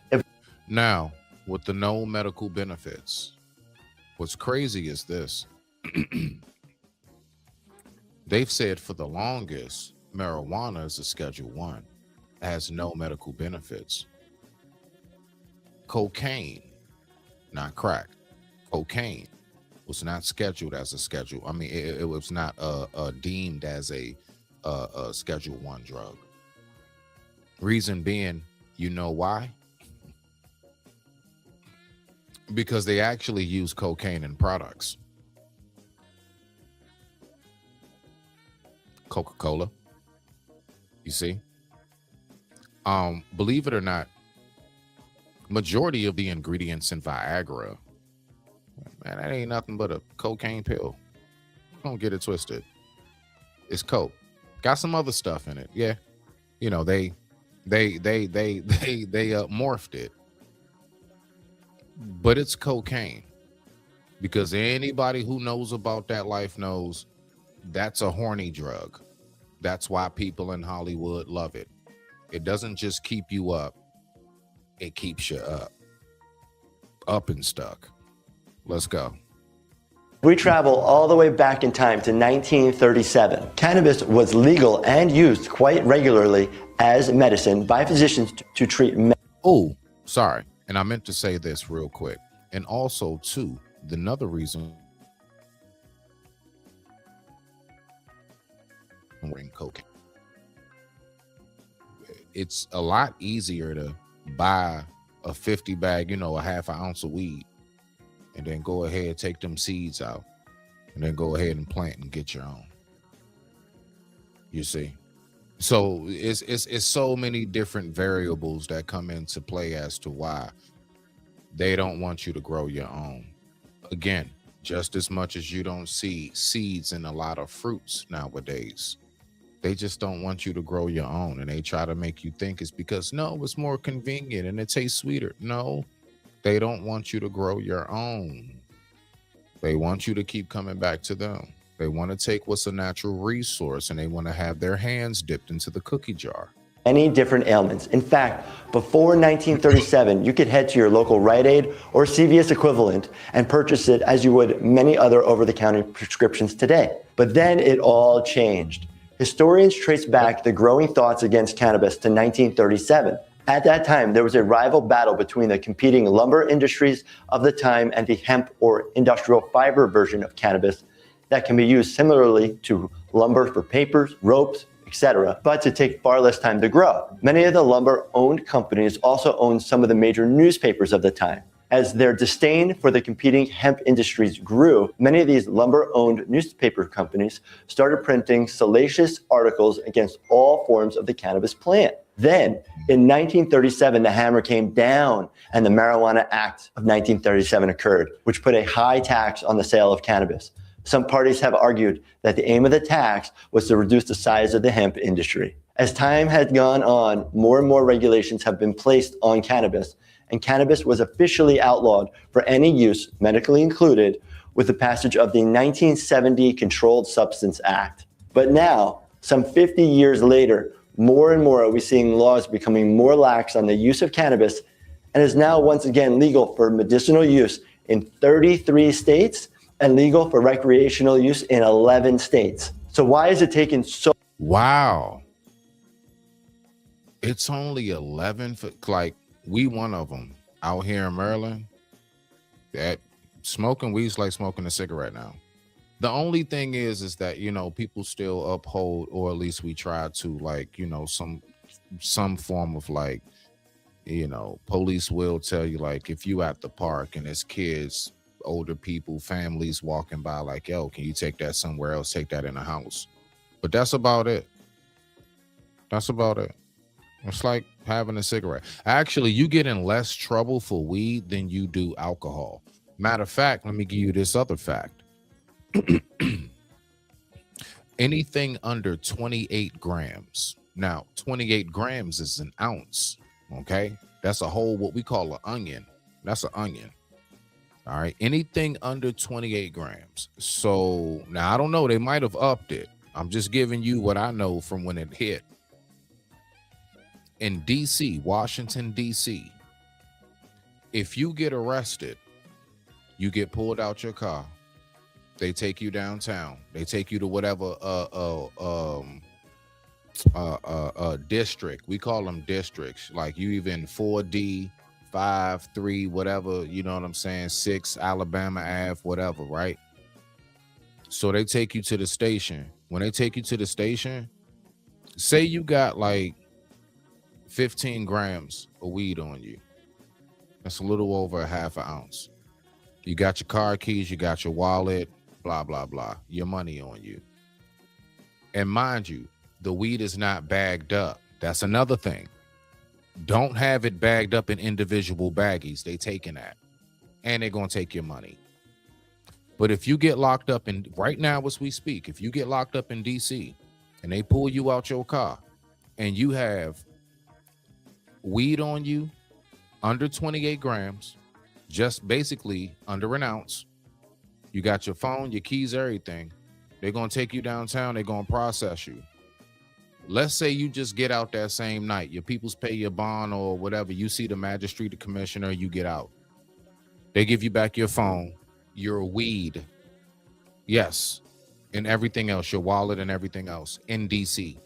Now, with the no medical benefits, what's crazy is this. They've said for the longest, marijuana is a Schedule I, has no medical benefits. Cocaine, not crack, cocaine was not scheduled as a schedule. I mean, it was not deemed as a Schedule I drug. Reason being, you know why? Because they actually use cocaine in products. Coca-Cola. You see? Believe it or not, majority of the ingredients in Viagra, man, that ain't nothing but a cocaine pill. Don't get it twisted. It's coke. Got some other stuff in it. Yeah. You know, they morphed it. But it's cocaine. Because anybody who knows about that life knows that's a horny drug. That's why people in Hollywood love it. It doesn't just keep you up. It keeps you up and stuck. Let's go. We travel all the way back in time to 1937. Cannabis was legal and used quite regularly as medicine by physicians to treat. Oh, sorry. And I meant to say this real quick. And also, too, another reason wearing cocaine. It's a lot easier to buy a 50 bag, a half an ounce of weed, and then go ahead, take them seeds out, and then go ahead and plant and get your own. You see? So it's so many different variables that come into play as to why they don't want you to grow your own. Again, just as much as you don't see seeds in a lot of fruits nowadays, they just don't want you to grow your own, and they try to make you think it's because, no, it's more convenient and it tastes sweeter. No, they don't want you to grow your own. They want you to keep coming back to them. They want to take what's a natural resource and they want to have their hands dipped into the cookie jar. Many different ailments. In fact, before 1937, you could head to your local Rite Aid or CVS equivalent and purchase it as you would many other over-the-counter prescriptions today. But then it all changed. Historians trace back the growing thoughts against cannabis to 1937. At that time, there was a rival battle between the competing lumber industries of the time and the hemp or industrial fiber version of cannabis that can be used similarly to lumber for papers, ropes, etc., but to take far less time to grow. Many of the lumber-owned companies also owned some of the major newspapers of the time. As their disdain for the competing hemp industries grew, many of these lumber-owned newspaper companies started printing salacious articles against all forms of the cannabis plant. Then, in 1937, the hammer came down and the Marijuana Act of 1937 occurred, which put a high tax on the sale of cannabis. Some parties have argued that the aim of the tax was to reduce the size of the hemp industry. As time has gone on, more and more regulations have been placed on cannabis, and cannabis was officially outlawed for any use, medically included, with the passage of the 1970 Controlled Substance Act. But now, some 50 years later, more and more are we seeing laws becoming more lax on the use of cannabis, and is now once again legal for medicinal use in 33 states and legal for recreational use in 11 states. So why is it taking so? Wow. It's only 11 for, like, we one of them out here in Maryland that smoking weed's like smoking a cigarette now. The only thing is that, people still uphold, or at least we try to, like, some form of, like, police will tell you, like, if you at the park and there's kids, older people, families walking by, like, yo, can you take that somewhere else, take that in the house? But that's about it. It's like having a cigarette. Actually, you get in less trouble for weed than you do alcohol. Matter of fact, let me give you this other fact. Anything under 28 grams. Now, 28 grams is an ounce. Okay, that's a whole, what we call an onion. That's an onion. All right, anything under 28 grams. So now I don't know, they might have upped it. I'm just giving you what I know from when it hit. In DC, Washington, DC, if you get arrested, you get pulled out your car. They take you downtown. They take you to whatever district. We call them districts. Like you even 4D, 5, 3, whatever, you know what I'm saying? 6, Alabama Ave, whatever, right? So they take you to the station. When they take you to the station, say you got like 15 grams of weed on you. That's a little over a half an ounce. You got your car keys, you got your wallet, blah, blah, blah, your money on you. And mind you, the weed is not bagged up. That's another thing. Don't have it bagged up in individual baggies. They taking that. And they're going to take your money. But if you get locked up in, right now as we speak, if you get locked up in DC and they pull you out your car and you have weed on you under 28 grams, just basically under an ounce, you got your phone, your keys, everything, they're going to take you downtown. They're going to process you. Let's say you just get out that same night. Your peoples pay your bond or whatever. You see the magistrate, the commissioner, you get out. They give you back your phone, your weed, yes, and everything else, your wallet and everything else in DC.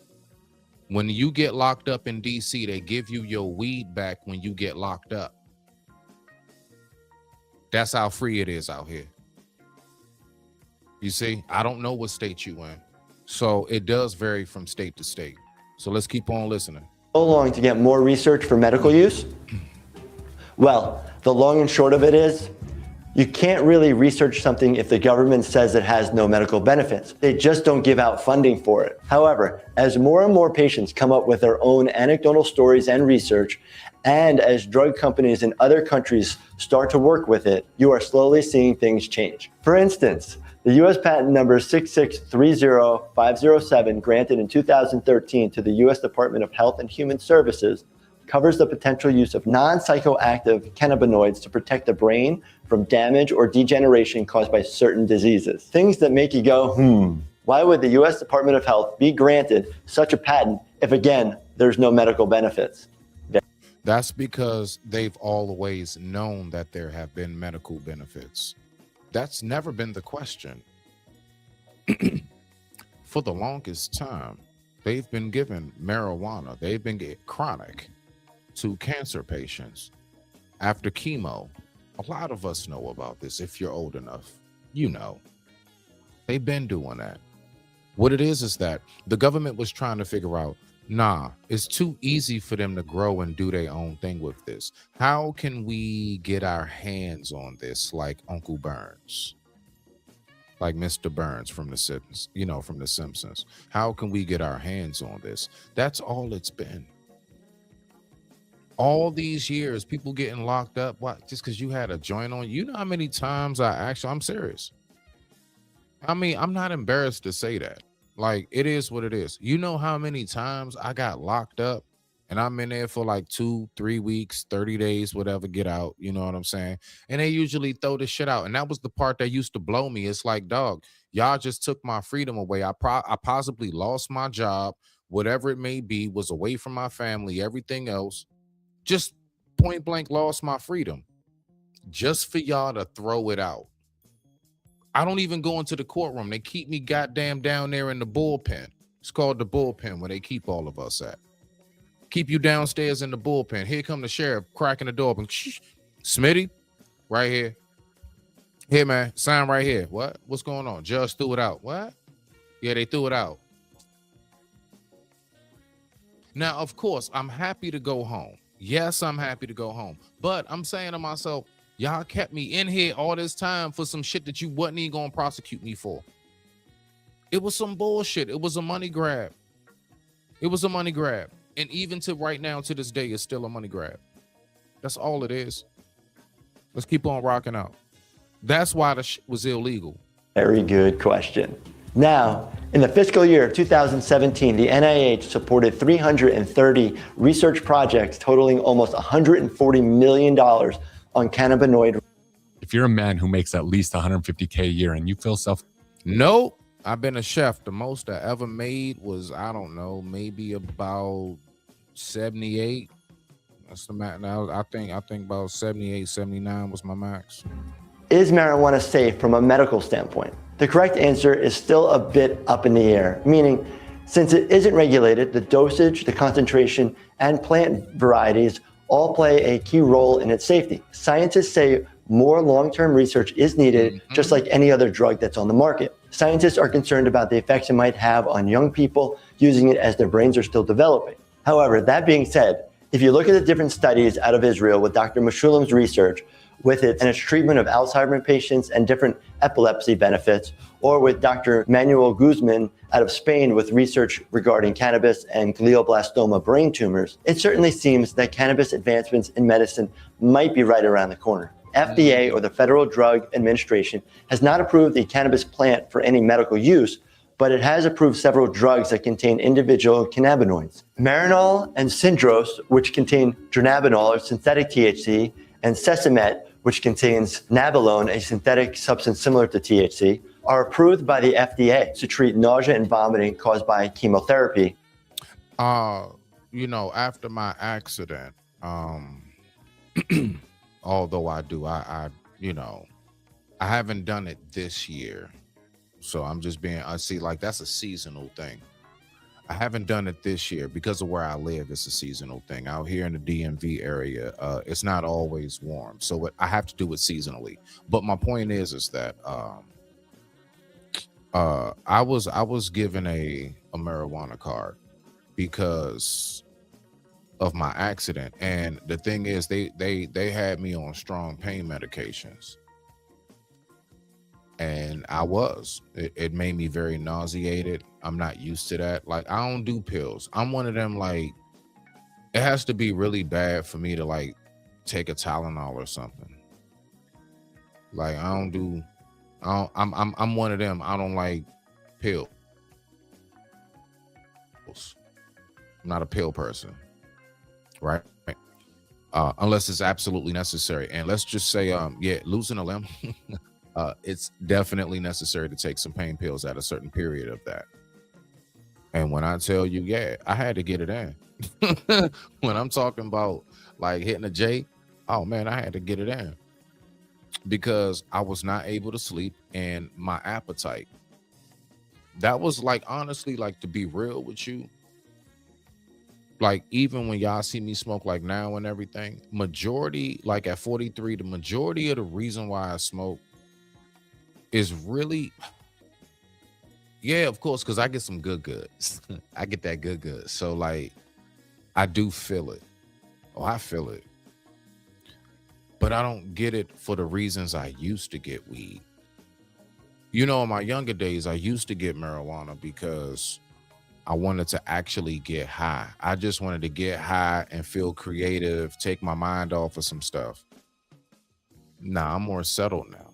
When you get locked up in DC, they give you your weed back when you get locked up. That's how free it is out here. You see, I don't know what state you in. So it does vary from state to state. So let's keep on listening. So long to get more research for medical use? Well, the long and short of it is, you can't really research something if the government says it has no medical benefits. They just don't give out funding for it. However, as more and more patients come up with their own anecdotal stories and research, and as drug companies in other countries start to work with it, you are slowly seeing things change. For instance, the US patent number 6630507, granted in 2013 to the US Department of Health and Human Services, covers the potential use of non-psychoactive cannabinoids to protect the brain from damage or degeneration caused by certain diseases. Things that make you go, why would the US Department of Health be granted such a patent if, again, there's no medical benefits? That's because they've always known that there have been medical benefits. That's never been the question. For the longest time, they've been given marijuana. They've been getting chronic to cancer patients after chemo. A lot of us know about this. If you're old enough, you know. They've been doing that. What it is that the government was trying to figure out, it's too easy for them to grow and do their own thing with this. How can we get our hands on this like Uncle Burns? Like Mr. Burns from the Simpsons, from the Simpsons. How can we get our hands on this? That's all it's been. All these years, people getting locked up, what? Just because you had a joint on? You know how many times I'm serious. I mean, I'm not embarrassed to say that. Like, it is what it is. You know how many times I got locked up and I'm in there for like 2-3 weeks, 30 days, whatever, get out. You know what I'm saying? And they usually throw this shit out. And that was the part that used to blow me. It's like, dog, y'all just took my freedom away. I possibly lost my job, whatever it may be, was away from my family, everything else. Just point blank lost my freedom just for y'all to throw it out. I don't even go into the courtroom. They keep me goddamn down there in the bullpen. It's called the bullpen where they keep all of us at. Keep you downstairs in the bullpen. Here come the sheriff cracking the door open. Smitty, right here. Here, man, sign right here. What? What's going on? Judge threw it out. What? Yeah, they threw it out. Now, of course, I'm happy to go home. Yes, I'm happy to go home. But I'm saying to myself, y'all kept me in here all this time for some shit that you wasn't even gonna prosecute me for. It was some bullshit. It was a money grab. It was a money grab. And even to right now, to this day, it's still a money grab. That's all it is. Let's keep on rocking out. That's why the shit was illegal. Very good question. Now, in the fiscal year of 2017, the NIH supported 330 research projects totaling almost $140 million on cannabinoid. If you're a man who makes at least $150K a year and you feel Nope. I've been a chef. The most I ever made was, I don't know, maybe about 78. That's the max. Now I think about 78, 79 was my max. Is marijuana safe from a medical standpoint? The correct answer is still a bit up in the air, meaning since it isn't regulated, the dosage, the concentration, and plant varieties all play a key role in its safety. Scientists say more long-term research is needed, just like any other drug that's on the market. Scientists are concerned about the effects it might have on young people using it as their brains are still developing. However, that being said, if you look at the different studies out of Israel with Dr. Meshulam's research with it and its treatment of Alzheimer's patients and different epilepsy benefits, or with Dr. Manuel Guzman out of Spain with research regarding cannabis and glioblastoma brain tumors, it certainly seems that cannabis advancements in medicine might be right around the corner. FDA, or the Federal Drug Administration, has not approved the cannabis plant for any medical use, but it has approved several drugs that contain individual cannabinoids. Marinol and Syndros, which contain dronabinol or synthetic THC, and Sesamet, which contains nabilone, a synthetic substance similar to THC, are approved by the FDA to treat nausea and vomiting caused by chemotherapy. After my accident, although I haven't done it this year. So I'm just being, that's a seasonal thing. I haven't done it this year because of where I live. It's a seasonal thing. Out here in the DMV area, it's not always warm. So I have to do it seasonally. But my point is that I was given a marijuana card because of my accident. And the thing is, they had me on strong pain medications. And it made me very nauseated. I'm not used to that. Like, I don't do pills. I'm one of them, like, it has to be really bad for me to like take a Tylenol or something. Like, I'm one of them. I don't like pills. I'm not a pill person, right? Unless it's absolutely necessary. And let's just say, losing a limb, it's definitely necessary to take some pain pills at a certain period of that. And when I tell you, I had to get it in. When I'm talking about like hitting a J, oh man, I had to get it in because I was not able to sleep, and my appetite. That was like, honestly, like, to be real with you, like, even when y'all see me smoke like now and everything, majority, like at 43, the majority of the reason why I smoke is really, of course, because I get some goods. I get that good. So like, I do feel it. Oh, I feel it. But I don't get it for the reasons I used to get weed. You know, in my younger days, I used to get marijuana because I wanted to actually get high. I just wanted to get high and feel creative, take my mind off of some stuff. Nah, I'm more settled now.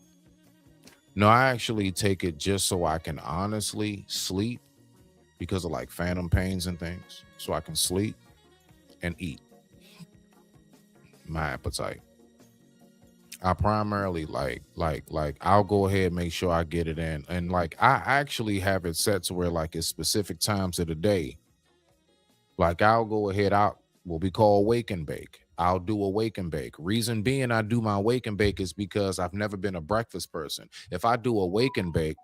No, I actually take it just so I can honestly sleep because of like phantom pains and things. So I can sleep and eat. My appetite. I primarily like I'll go ahead and make sure I get it in. And like, I actually have it set to where like it's specific times of the day. Like, I'll go ahead, what we call wake and bake. I'll do a wake and bake. Reason being I do my wake and bake is because I've never been a breakfast person. If I do a wake and bake,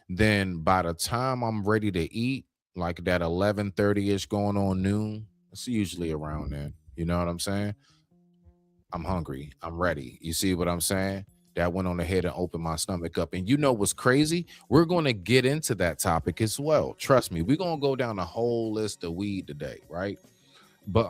then by the time I'm ready to eat, like that 11:30-ish going on noon, it's usually around then. You know what I'm saying? I'm hungry. I'm ready. You see what I'm saying? That went on ahead and opened my stomach up. And you know what's crazy? We're going to get into that topic as well. Trust me, we're going to go down a whole list of weed today, right? But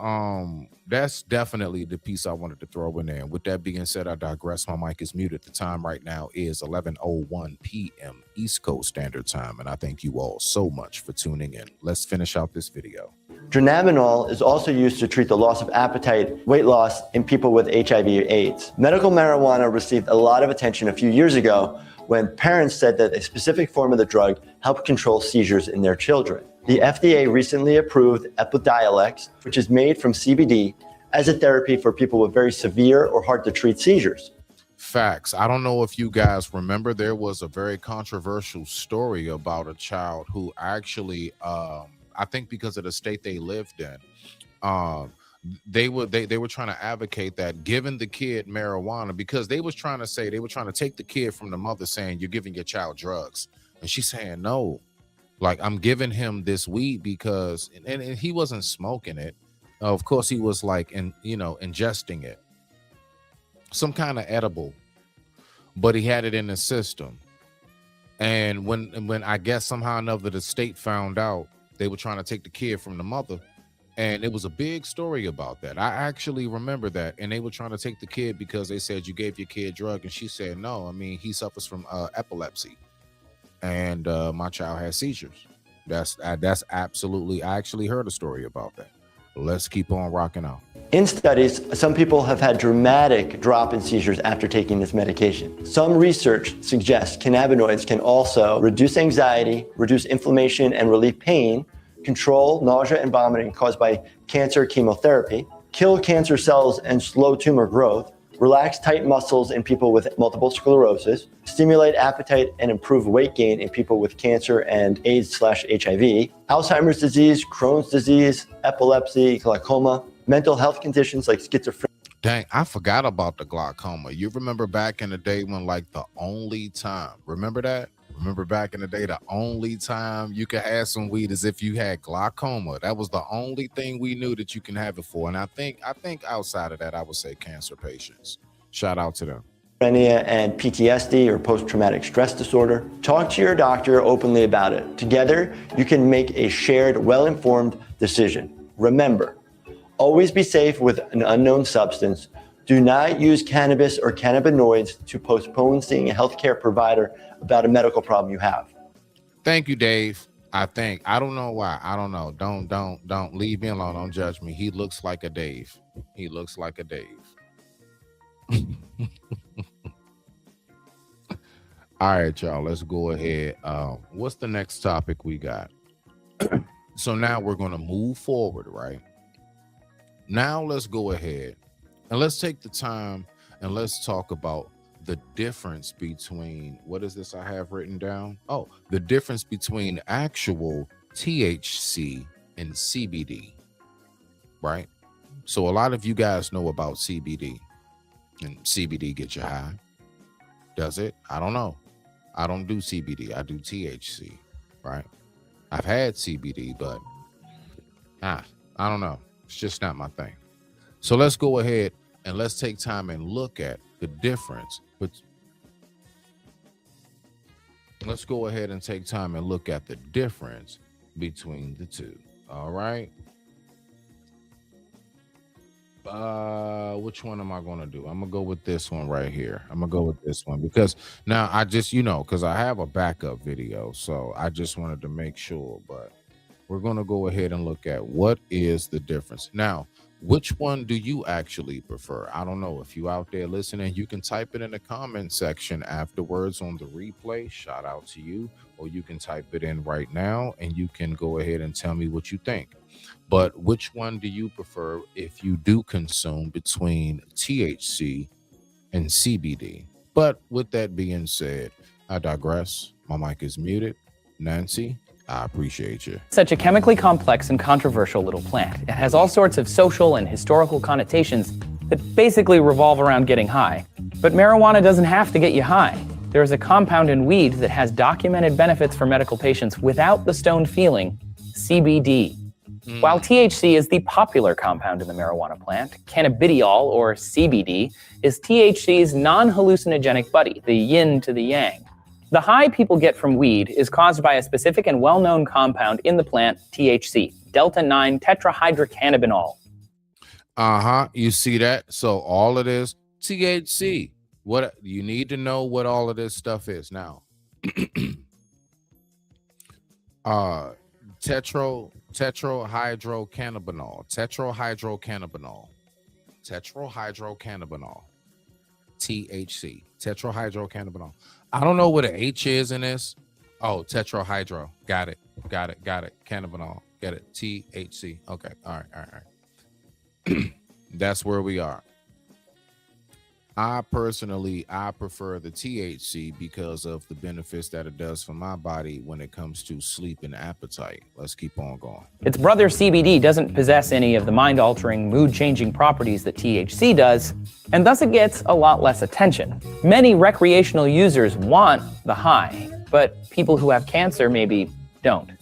that's definitely the piece I wanted to throw in there. And with that being said, I digress. My mic is muted. The time right now is 11:01 p.m. East Coast Standard Time. And I thank you all so much for tuning in. Let's finish out this video. Dronabinol is also used to treat the loss of appetite, weight loss in people with HIV/AIDS. Medical marijuana received a lot of attention a few years ago when parents said that a specific form of the drug helped control seizures in their children. The FDA recently approved Epidiolex, which is made from CBD, as a therapy for people with very severe or hard to treat seizures. Facts. I don't know if you guys remember, there was a very controversial story about a child who actually, I think because of the state they lived in, they were trying to advocate that giving the kid marijuana, because they were trying to take the kid from the mother, saying you're giving your child drugs, and she's saying no, like, I'm giving him this weed because, and he wasn't smoking it, of course he was like, ingesting it, some kind of edible, but he had it in his system. And when I guess somehow or another the state found out, they were trying to take the kid from the mother, and it was a big story about that. I actually remember that. And they were trying to take the kid because they said you gave your kid drug, and she said no. I mean, he suffers from epilepsy, and my child has seizures. That's absolutely. I actually heard a story about that. Let's keep on rocking out. In studies, some people have had dramatic drop in seizures after taking this medication. Some research suggests cannabinoids can also reduce anxiety, reduce inflammation and relieve pain, control nausea and vomiting caused by cancer chemotherapy, kill cancer cells and slow tumor growth, relax tight muscles in people with multiple sclerosis, stimulate appetite and improve weight gain in people with cancer and AIDS/HIV, Alzheimer's disease, Crohn's disease, epilepsy, glaucoma, mental health conditions like schizophrenia. Dang, I forgot about the glaucoma. You remember back in the day when, like, the only time, remember that? Remember back in the day, the only time you could have some weed is if you had glaucoma. That was the only thing we knew that you can have it for. And I think outside of that, I would say cancer patients. Shout out to them. schizophrenia and PTSD or post-traumatic stress disorder. Talk to your doctor openly about it. Together, you can make a shared, well-informed decision. Remember, always be safe with an unknown substance. Do not use cannabis or cannabinoids to postpone seeing a healthcare provider about a medical problem you have. Thank you, Dave. I don't know why. I don't know. Don't leave me alone. Don't judge me. He looks like a Dave. He looks like a Dave. All right, y'all, let's go ahead. What's the next topic we got? So now we're going to move forward, right? Now let's go ahead and let's take the time and let's talk about the difference between, what is this I have written down? Oh, the difference between actual THC and CBD, right? So a lot of you guys know about CBD, and CBD gets you high. Does it? I don't know. I don't do CBD. I do THC, right? I've had CBD, but I don't know. It's just not my thing. So let's go ahead and let's take time and look at the difference. But let's go ahead and take time and look at the difference between the two. All right. Which one am I going to do? I'm going to go with this one right here. I'm going to go with this one because now I just, because I have a backup video. So I just wanted to make sure, but we're going to go ahead and look at what is the difference. Now, which one do you actually prefer? I don't know. If you out there listening, you can type it in the comment section afterwards on the replay. Shout out to you. Or you can type it in right now and you can go ahead and tell me what you think. But which one do you prefer if you do consume between THC and CBD? But with that being said, I digress. My mic is muted. Nancy, I appreciate you. Such a chemically complex and controversial little plant. It has all sorts of social and historical connotations that basically revolve around getting high. But marijuana doesn't have to get you high. There is a compound in weed that has documented benefits for medical patients without the stoned feeling, CBD. While THC is the popular compound in the marijuana plant, cannabidiol, or CBD, is THC's non-hallucinogenic buddy, the yin to the yang. The high people get from weed is caused by a specific and well-known compound in the plant, THC, delta-9 tetrahydrocannabinol. You see that? So all of this, THC. What you need to know what all of this stuff is now. Tetrahydrocannabinol, THC, tetrahydrocannabinol. I don't know what an H is in this. Oh, tetrahydro. Got it. Cannabinol. Get it. THC. Okay. All right. That's where we are. I prefer the THC because of the benefits that it does for my body when it comes to sleep and appetite. Let's keep on going. Its brother CBD doesn't possess any of the mind-altering, mood-changing properties that THC does, and thus it gets a lot less attention. Many recreational users want the high, but people who have cancer maybe don't.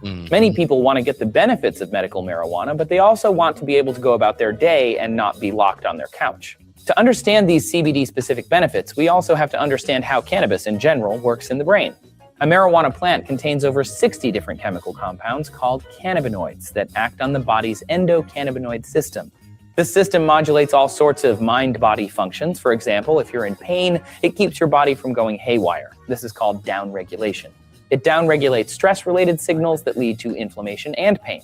Many people want to get the benefits of medical marijuana, but they also want to be able to go about their day and not be locked on their couch. To understand these CBD-specific benefits, we also have to understand how cannabis in general works in the brain. A marijuana plant contains over 60 different chemical compounds called cannabinoids that act on the body's endocannabinoid system. This system modulates all sorts of mind-body functions. For example, if you're in pain, it keeps your body from going haywire. This is called downregulation. It downregulates stress-related signals that lead to inflammation and pain.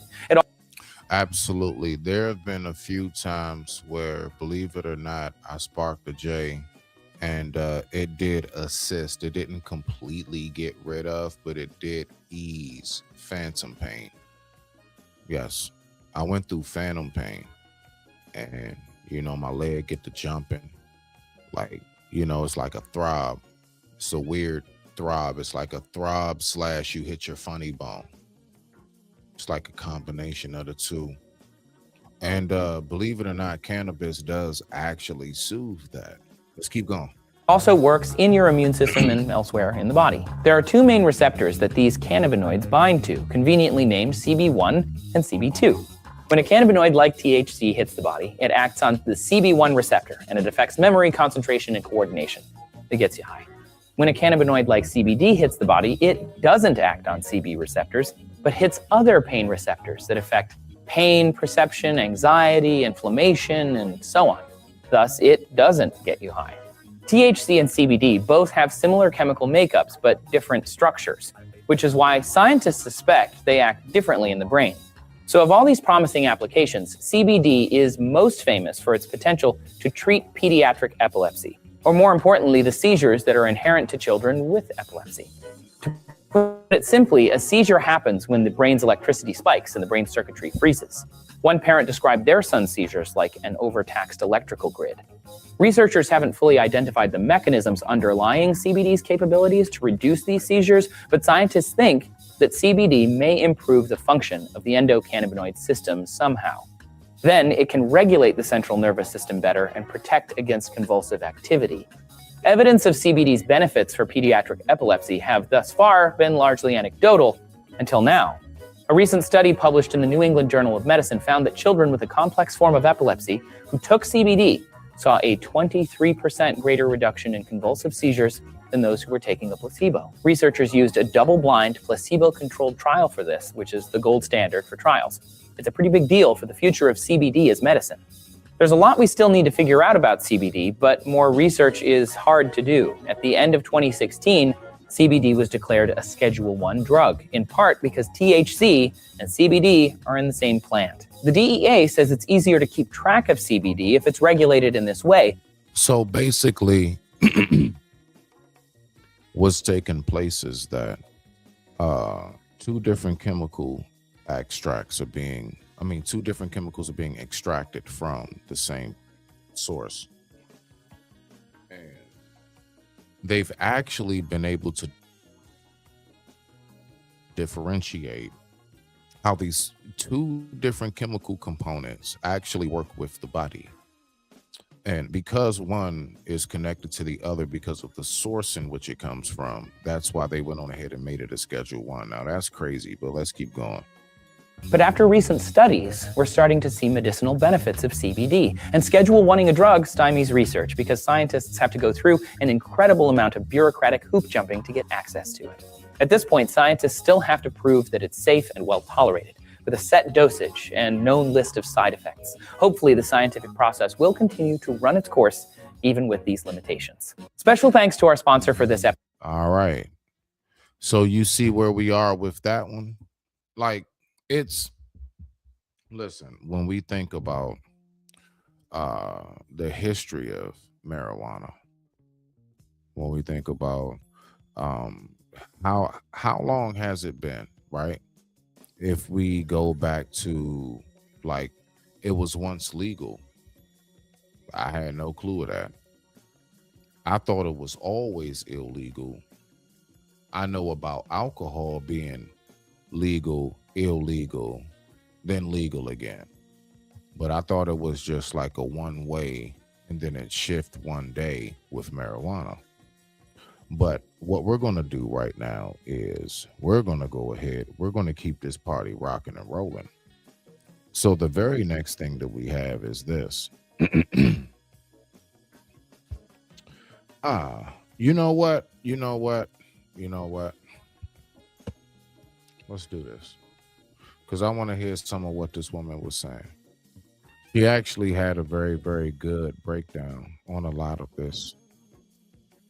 Absolutely. There have been a few times where, believe it or not, I sparked a J and it did assist. It didn't completely get rid of, but it did ease phantom pain. Yes, I went through phantom pain and, my leg get to jumping. Like, it's like a throb. It's a weird throb. It's like a throb / you hit your funny bone. It's like a combination of the two. And believe it or not, cannabis does actually soothe that. Let's keep going. Also works in your immune system and elsewhere in the body. There are two main receptors that these cannabinoids bind to, conveniently named CB1 and CB2. When a cannabinoid like THC hits the body, it acts on the CB1 receptor, and it affects memory, concentration, and coordination. It gets you high. When a cannabinoid like CBD hits the body, it doesn't act on CB receptors, but hits other pain receptors that affect pain perception, anxiety, inflammation, and so on. Thus, it doesn't get you high. THC and CBD both have similar chemical makeups, but different structures, which is why scientists suspect they act differently in the brain. So of all these promising applications, CBD is most famous for its potential to treat pediatric epilepsy, or more importantly, the seizures that are inherent to children with epilepsy. To put it simply, a seizure happens when the brain's electricity spikes and the brain circuitry freezes. One parent described their son's seizures like an overtaxed electrical grid. Researchers haven't fully identified the mechanisms underlying CBD's capabilities to reduce these seizures, but scientists think that CBD may improve the function of the endocannabinoid system somehow. Then it can regulate the central nervous system better and protect against convulsive activity. Evidence of CBD's benefits for pediatric epilepsy have thus far been largely anecdotal until now. A recent study published in the New England Journal of Medicine found that children with a complex form of epilepsy who took CBD saw a 23% greater reduction in convulsive seizures than those who were taking a placebo. Researchers used a double-blind, placebo-controlled trial for this, which is the gold standard for trials. It's a pretty big deal for the future of CBD as medicine. There's a lot we still need to figure out about CBD, but more research is hard to do. At the end of 2016, CBD was declared a Schedule I drug, in part because THC and CBD are in the same plant. The DEA says it's easier to keep track of CBD if it's regulated in this way. So basically, what's taking place is that two different chemicals are being extracted from the same source. And they've actually been able to differentiate how these two different chemical components actually work with the body. And because one is connected to the other because of the source in which it comes from, that's why they went on ahead and made it a Schedule I. Now that's crazy, but let's keep going. But after recent studies, we're starting to see medicinal benefits of CBD. And Schedule Iing a drug stymies research because scientists have to go through an incredible amount of bureaucratic hoop jumping to get access to it. At this point, scientists still have to prove that it's safe and well tolerated, with a set dosage and known list of side effects. Hopefully, the scientific process will continue to run its course, even with these limitations. Special thanks to our sponsor for this episode. All right. So you see where we are with that one? Like, listen, when we think about the history of marijuana, when we think about how long has it been, right? If we go back to, like, it was once legal. I had no clue of that. I thought it was always illegal. I know about alcohol being legal, illegal, then legal again. But I thought it was just like a one way and then it shift one day with marijuana. But what we're going to do right now is we're going to go ahead. We're going to keep this party rocking and rolling. So the very next thing that we have is this. You know what? Let's do this. Because I want to hear some of what this woman was saying. She actually had a very, very good breakdown on a lot of this.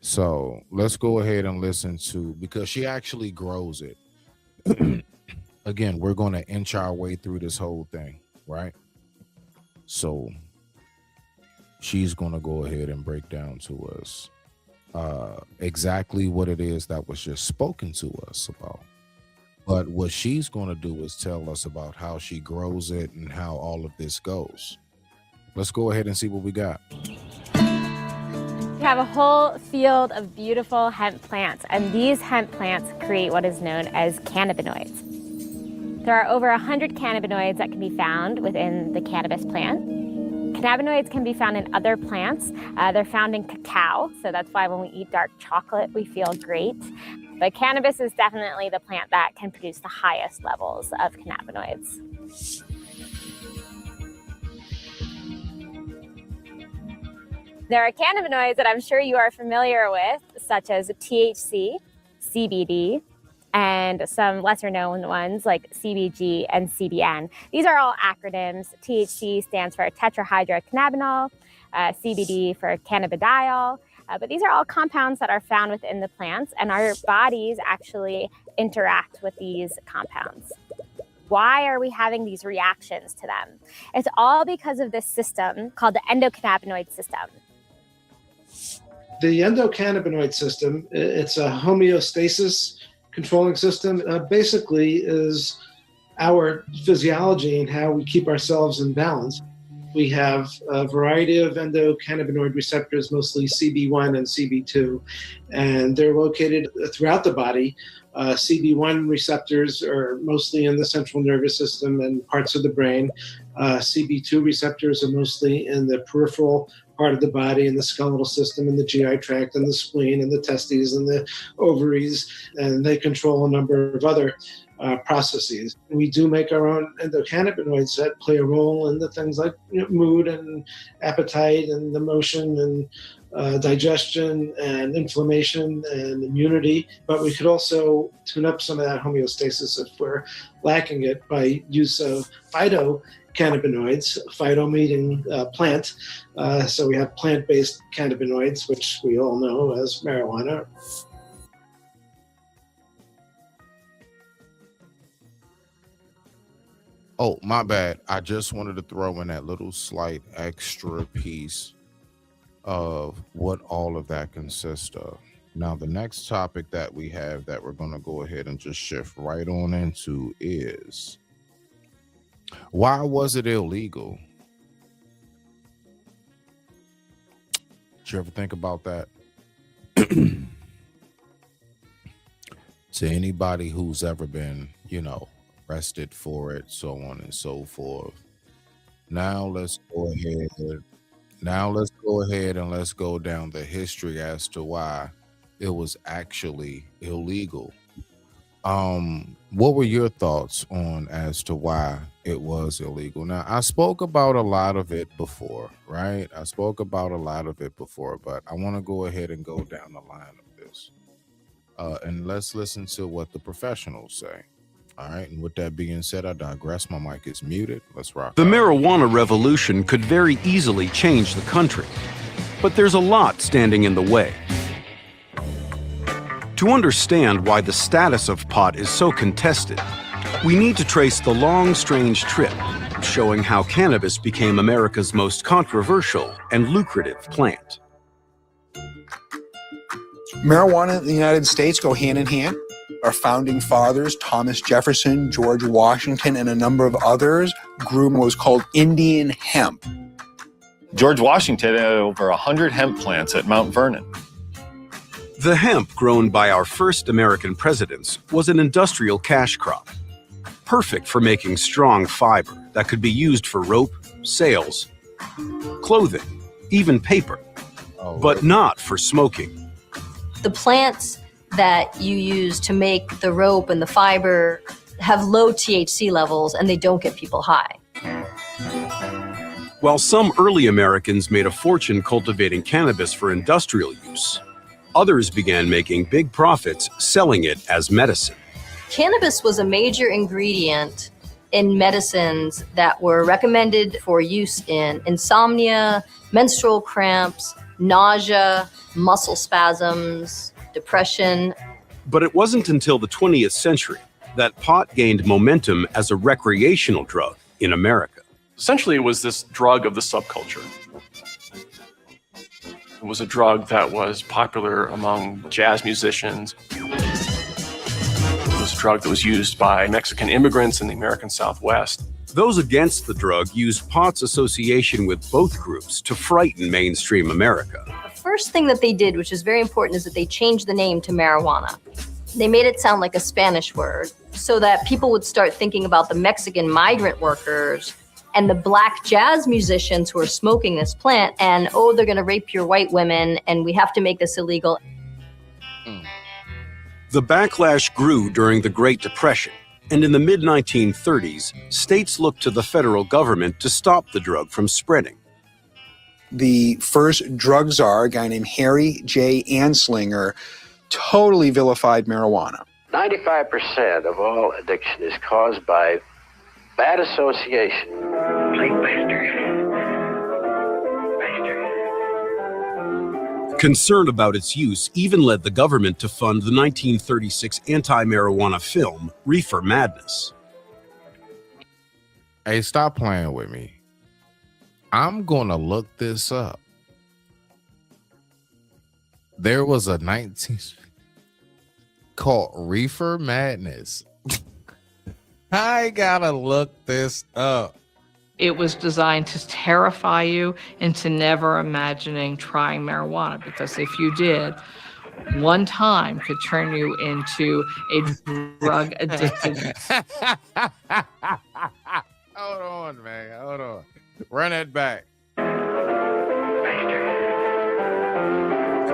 So let's go ahead and listen to, because she actually grows it. Again, we're going to inch our way through this whole thing, right? So she's going to go ahead and break down to us exactly what it is that was just spoken to us about. But what she's going to do is tell us about how she grows it and how all of this goes. Let's go ahead and see what we got. We have a whole field of beautiful hemp plants, and these hemp plants create what is known as cannabinoids. There are over 100 cannabinoids that can be found within the cannabis plant. Cannabinoids can be found in other plants. They're found in cacao, so that's why when we eat dark chocolate, we feel great. But cannabis is definitely the plant that can produce the highest levels of cannabinoids. There are cannabinoids that I'm sure you are familiar with, such as THC, CBD, and some lesser known ones like CBG and CBN. These are all acronyms. THC stands for tetrahydrocannabinol, CBD for cannabidiol, but these are all compounds that are found within the plants, and our bodies actually interact with these compounds. Why are we having these reactions to them? It's all because of this system called the endocannabinoid system. The endocannabinoid system, it's a homeostasis controlling system, basically is our physiology and how we keep ourselves in balance. We have a variety of endocannabinoid receptors, mostly CB1 and CB2, and they're located throughout the body. CB1 receptors are mostly in the central nervous system and parts of the brain. CB2 receptors are mostly in the peripheral part of the body, in the skeletal system, in the GI tract, and the spleen, and the testes, and the ovaries, and they control a number of other processes. We do make our own endocannabinoids that play a role in the things like mood and appetite and emotion and digestion and inflammation and immunity. But we could also tune up some of that homeostasis if we're lacking it by use of phytocannabinoids, phyto meaning plant. So we have plant-based cannabinoids, which we all know as marijuana. Oh, my bad. I just wanted to throw in that little slight extra piece of what all of that consists of. Now, the next topic that we have that we're going to go ahead and just shift right on into is, why was it illegal? Did you ever think about that? To anybody who's ever been, arrested for it, so on and so forth. Now let's go ahead and let's go down the history as to why it was actually illegal. What were your thoughts on as to why it was illegal? Now, I spoke about a lot of it before, right? But I want to go ahead and go down the line of this. And let's listen to what the professionals say. All right, and with that being said, I digress. My mic is muted. Let's rock. The marijuana revolution could very easily change the country, but there's a lot standing in the way. To understand why the status of pot is so contested, we need to trace the long, strange trip showing how cannabis became America's most controversial and lucrative plant. Marijuana in the United States go hand in hand. Our founding fathers, Thomas Jefferson, George Washington, and a number of others grew what was called Indian hemp. George Washington had over 100 hemp plants at Mount Vernon. The hemp grown by our first American presidents was an industrial cash crop, perfect for making strong fiber that could be used for rope, sails, clothing, even paper, but not for smoking. The plants that you use to make the rope and the fiber have low THC levels and they don't get people high. While some early Americans made a fortune cultivating cannabis for industrial use, others began making big profits selling it as medicine. Cannabis was a major ingredient in medicines that were recommended for use in insomnia, menstrual cramps, nausea, muscle spasms, depression. But it wasn't until the 20th century that pot gained momentum as a recreational drug in America. Essentially, it was this drug of the subculture. It was a drug that was popular among jazz musicians. It was a drug that was used by Mexican immigrants in the American Southwest. Those against the drug used pot's association with both groups to frighten mainstream America. The first thing that they did, which is very important, is that they changed the name to marijuana. They made it sound like a Spanish word so that people would start thinking about the Mexican migrant workers and the black jazz musicians who are smoking this plant and, oh, they're going to rape your white women and we have to make this illegal. The backlash grew during the Great Depression, and in the mid-1930s, states looked to the federal government to stop the drug from spreading. The first drug czar, a guy named Harry J. Anslinger, totally vilified marijuana. 95% of all addiction is caused by bad association. Concern about its use even led the government to fund the 1936 anti-marijuana film, Reefer Madness. Hey, stop playing with me. I'm going to look this up. There was a 19 called Reefer Madness. I gotta look this up. It was designed to terrify you into never imagining trying marijuana, because if you did, one time could turn you into a drug addicted. Hold on, man. Hold on. Run it back.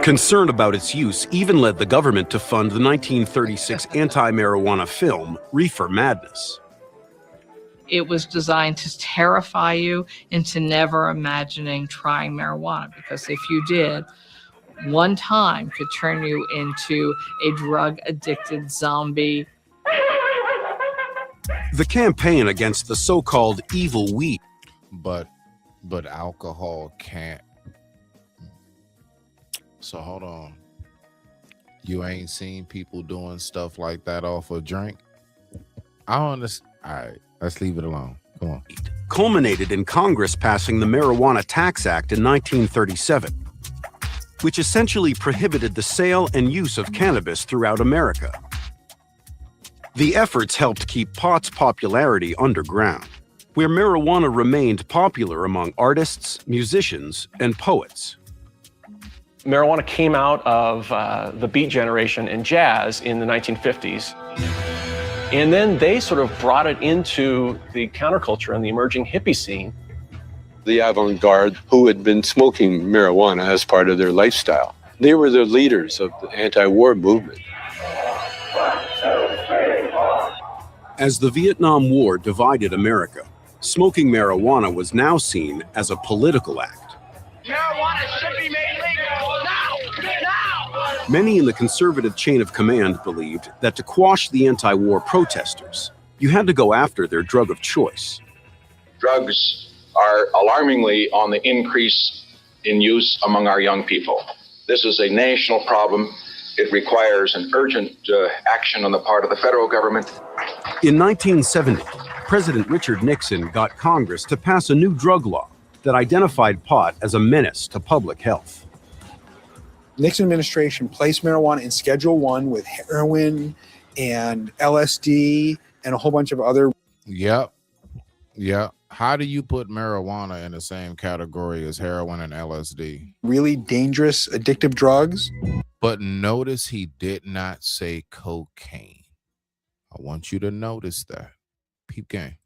Concern about its use even led the government to fund the 1936 anti-marijuana film, Reefer Madness. It was designed to terrify you into never imagining trying marijuana, because if you did, one time could turn you into a drug addicted zombie. The campaign against the so-called evil weed. But alcohol can't. So hold on. You ain't seen people doing stuff like that off a drink? I don't understand. All right, let's leave it alone. Come on. Culminated in Congress passing the Marijuana Tax Act in 1937, which essentially prohibited the sale and use of cannabis throughout America. The efforts helped keep pot's popularity underground, where marijuana remained popular among artists, musicians, and poets. Marijuana came out of the beat generation in jazz in the 1950s. And then they sort of brought it into the counterculture and the emerging hippie scene. The avant-garde who had been smoking marijuana as part of their lifestyle. They were the leaders of the anti-war movement. As the Vietnam War divided America, smoking marijuana was now seen as a political act. Marijuana should be made legal now! Now! Many in the conservative chain of command believed that to quash the anti-war protesters, you had to go after their drug of choice. Drugs are alarmingly on the increase in use among our young people. This is a national problem. It requires an urgent action on the part of the federal government. In 1970, President Richard Nixon got Congress to pass a new drug law that identified pot as a menace to public health. Nixon administration placed marijuana in Schedule I with heroin and LSD and a whole bunch of other. Yep. How do you put marijuana in the same category as heroin and LSD? Really dangerous, addictive drugs. But notice he did not say cocaine. I want you to notice that. Peep game.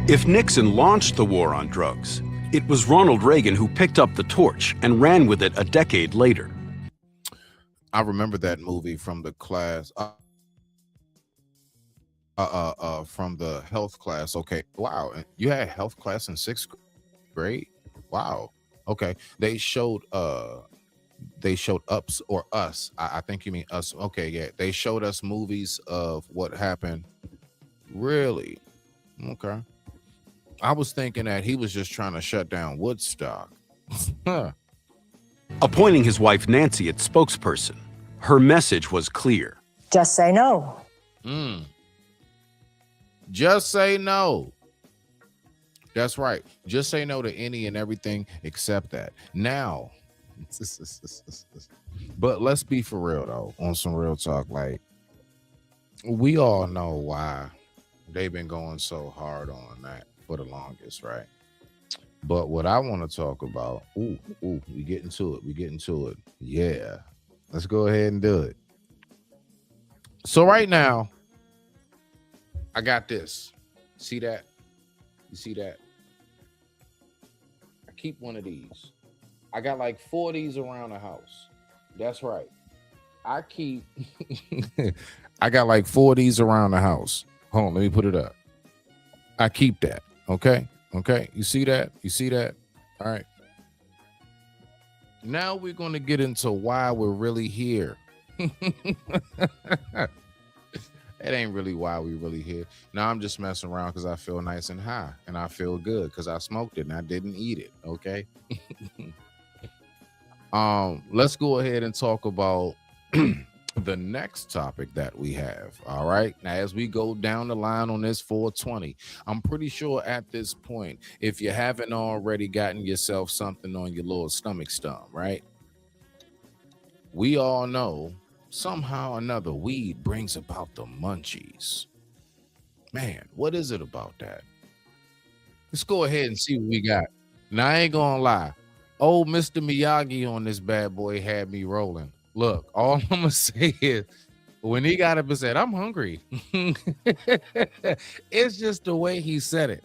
If Nixon launched the war on drugs, it was Ronald Reagan who picked up the torch and ran with it a decade later. I remember that movie from the class, from the health class. Okay, wow, you had health class in 6th grade. Wow. Okay, they showed Ups or Us. I think you mean Us. Okay, yeah, they showed us movies of what happened. Really? Okay. I was thinking that he was just trying to shut down Woodstock. Appointing his wife Nancy as spokesperson, her message was clear. Just say no. Just say no. That's right. Just say no to any and everything except that. Now, but let's be for real though, on some real talk. Like, we all know why they've been going so hard on that for the longest, right? But what I want to talk about, we get into it. Yeah, let's go ahead and do it. So right now, I got this. See that? You see that? I keep one of these. I got like 4 of these around the house. That's right. I got like 4 of these around the house. Hold on, let me put it up. I keep that. Okay. You see that? All right. Now we're going to get into why we're really here. It ain't really why we really here. Now I'm just messing around because I feel nice and high, and I feel good because I smoked it and I didn't eat it. Okay. Let's go ahead and talk about the next topic that we have. All right. Now, as we go down the line on this 420, I'm pretty sure at this point, if you haven't already gotten yourself something on your little stomach stump, right? We all know somehow or another weed brings about the munchies. Man, what is it about that? Let's go ahead and see what we got. Now, I ain't gonna lie. Old Mr. Miyagi on this bad boy had me rolling. Look, all I'm gonna say is when he got up and said, "I'm hungry," it's just the way he said it.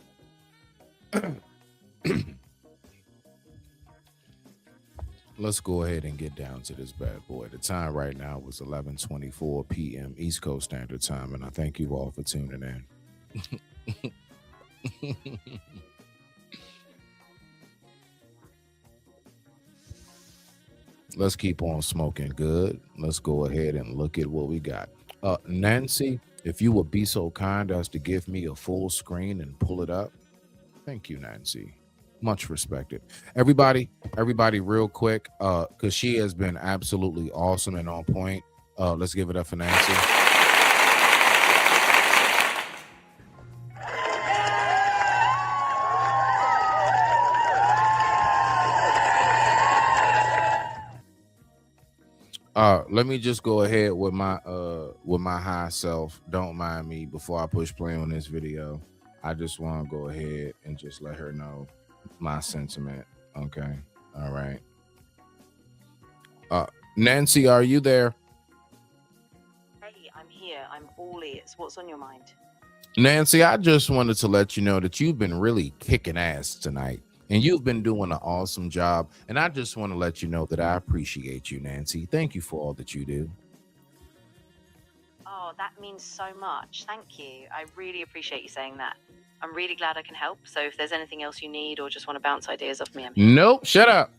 Let's go ahead and get down to this bad boy. The time right now was 11:24 p.m. East Coast Standard Time, and I thank you all for tuning in. Let's keep on smoking good. Let's go ahead and look at what we got. Nancy, if you would be so kind as to give me a full screen and pull it up. Thank you, Nancy. Much respected. Everybody real quick, because she has been absolutely awesome and on point. Let's give it up for Nancy. Let me just go ahead with my high self. Don't mind me before I push play on this video. I just want to go ahead and just let her know my sentiment. Okay. All right. Nancy, are you there? Hey, I'm here. I'm all ears. What's on your mind? Nancy, I just wanted to let you know that you've been really kicking ass tonight. And you've been doing an awesome job. And I just want to let you know that I appreciate you, Nancy. Thank you for all that you do. Oh, that means so much. Thank you. I really appreciate you saying that. I'm really glad I can help. So if there's anything else you need or just want to bounce ideas off me, I'm here. Nope. Shut up.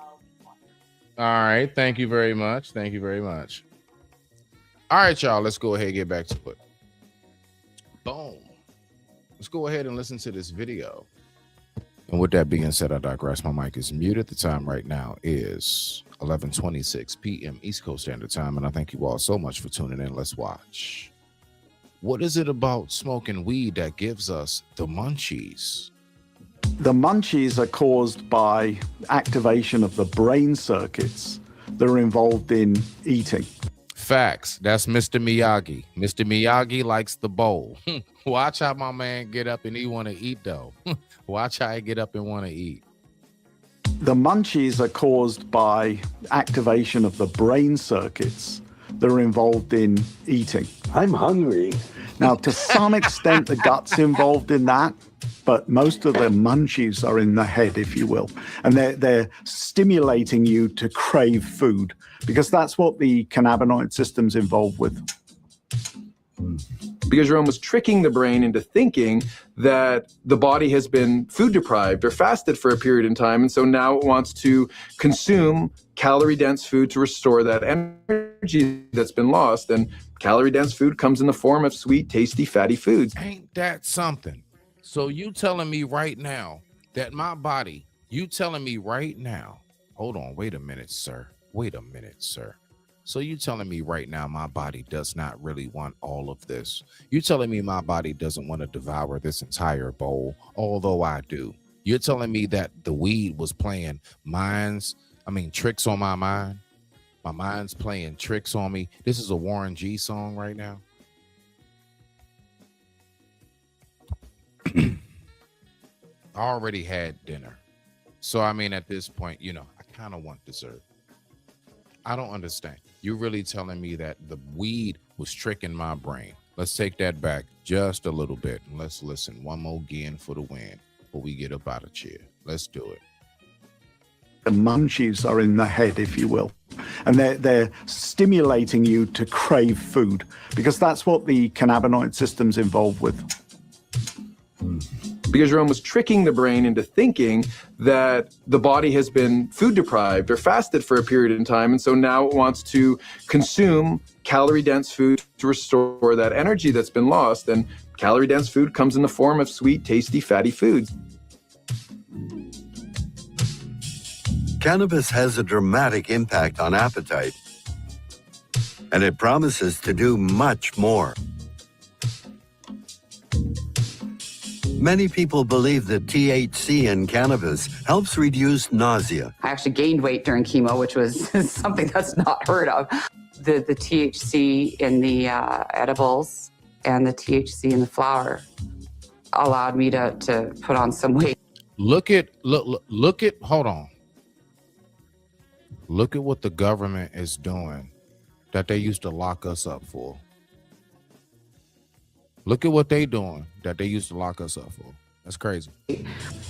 All right. Thank you very much. Thank you very much. All right, y'all. Let's go ahead and get back to it. Boom. Let's go ahead and listen to this video. And with that being said, I digress. My mic is muted. The time right now is 11:26 p.m. East Coast Standard Time. And I thank you all so much for tuning in. Let's watch. What is it about smoking weed that gives us the munchies? The munchies are caused by activation of the brain circuits that are involved in eating. Facts. That's Mr. Miyagi. Mr. Miyagi likes the bowl. Watch how my man get up and he want to eat, though. Watch how he get up and want to eat. The munchies are caused by activation of the brain circuits that are involved in eating. I'm hungry. Now, to some extent, the gut's involved in that, but most of the munchies are in the head, if you will. And they're stimulating you to crave food, because that's what the cannabinoid system's involved with. Because you're almost tricking the brain into thinking that the body has been food deprived or fasted for a period in time. And so now it wants to consume calorie-dense food to restore that energy that's been lost. And calorie-dense food comes in the form of sweet, tasty, fatty foods. Ain't that something? So you telling me right now that my body, hold on, wait a minute, sir. So you telling me right now my body does not really want all of this? You telling me my body doesn't want to devour this entire bowl, although I do? You're telling me that the weed was playing tricks on my mind? My mind's playing tricks on me. This is a Warren G song right now. I already had dinner. So, at this point, I kind of want dessert. I don't understand. You're really telling me that the weed was tricking my brain. Let's take that back just a little bit and let's listen one more again for the win before we get up out of chair. Let's do it. The munchies are in the head, if you will. And they're stimulating you to crave food, because that's what the cannabinoid system's involved with. because Jerome was tricking the brain into thinking that the body has been food deprived or fasted for a period of time, and so now it wants to consume calorie-dense food to restore that energy that's been lost. And calorie-dense food comes in the form of sweet, tasty, fatty foods. Cannabis has a dramatic impact on appetite, and it promises to do much more. Many people believe that THC in cannabis helps reduce nausea. I actually gained weight during chemo, which was something that's not heard of. The THC in the edibles and the THC in the flower allowed me to put on some weight. Look at hold on. Look at what the government is doing that they used to lock us up for. Look at what they doing that they used to lock us up for. That's crazy.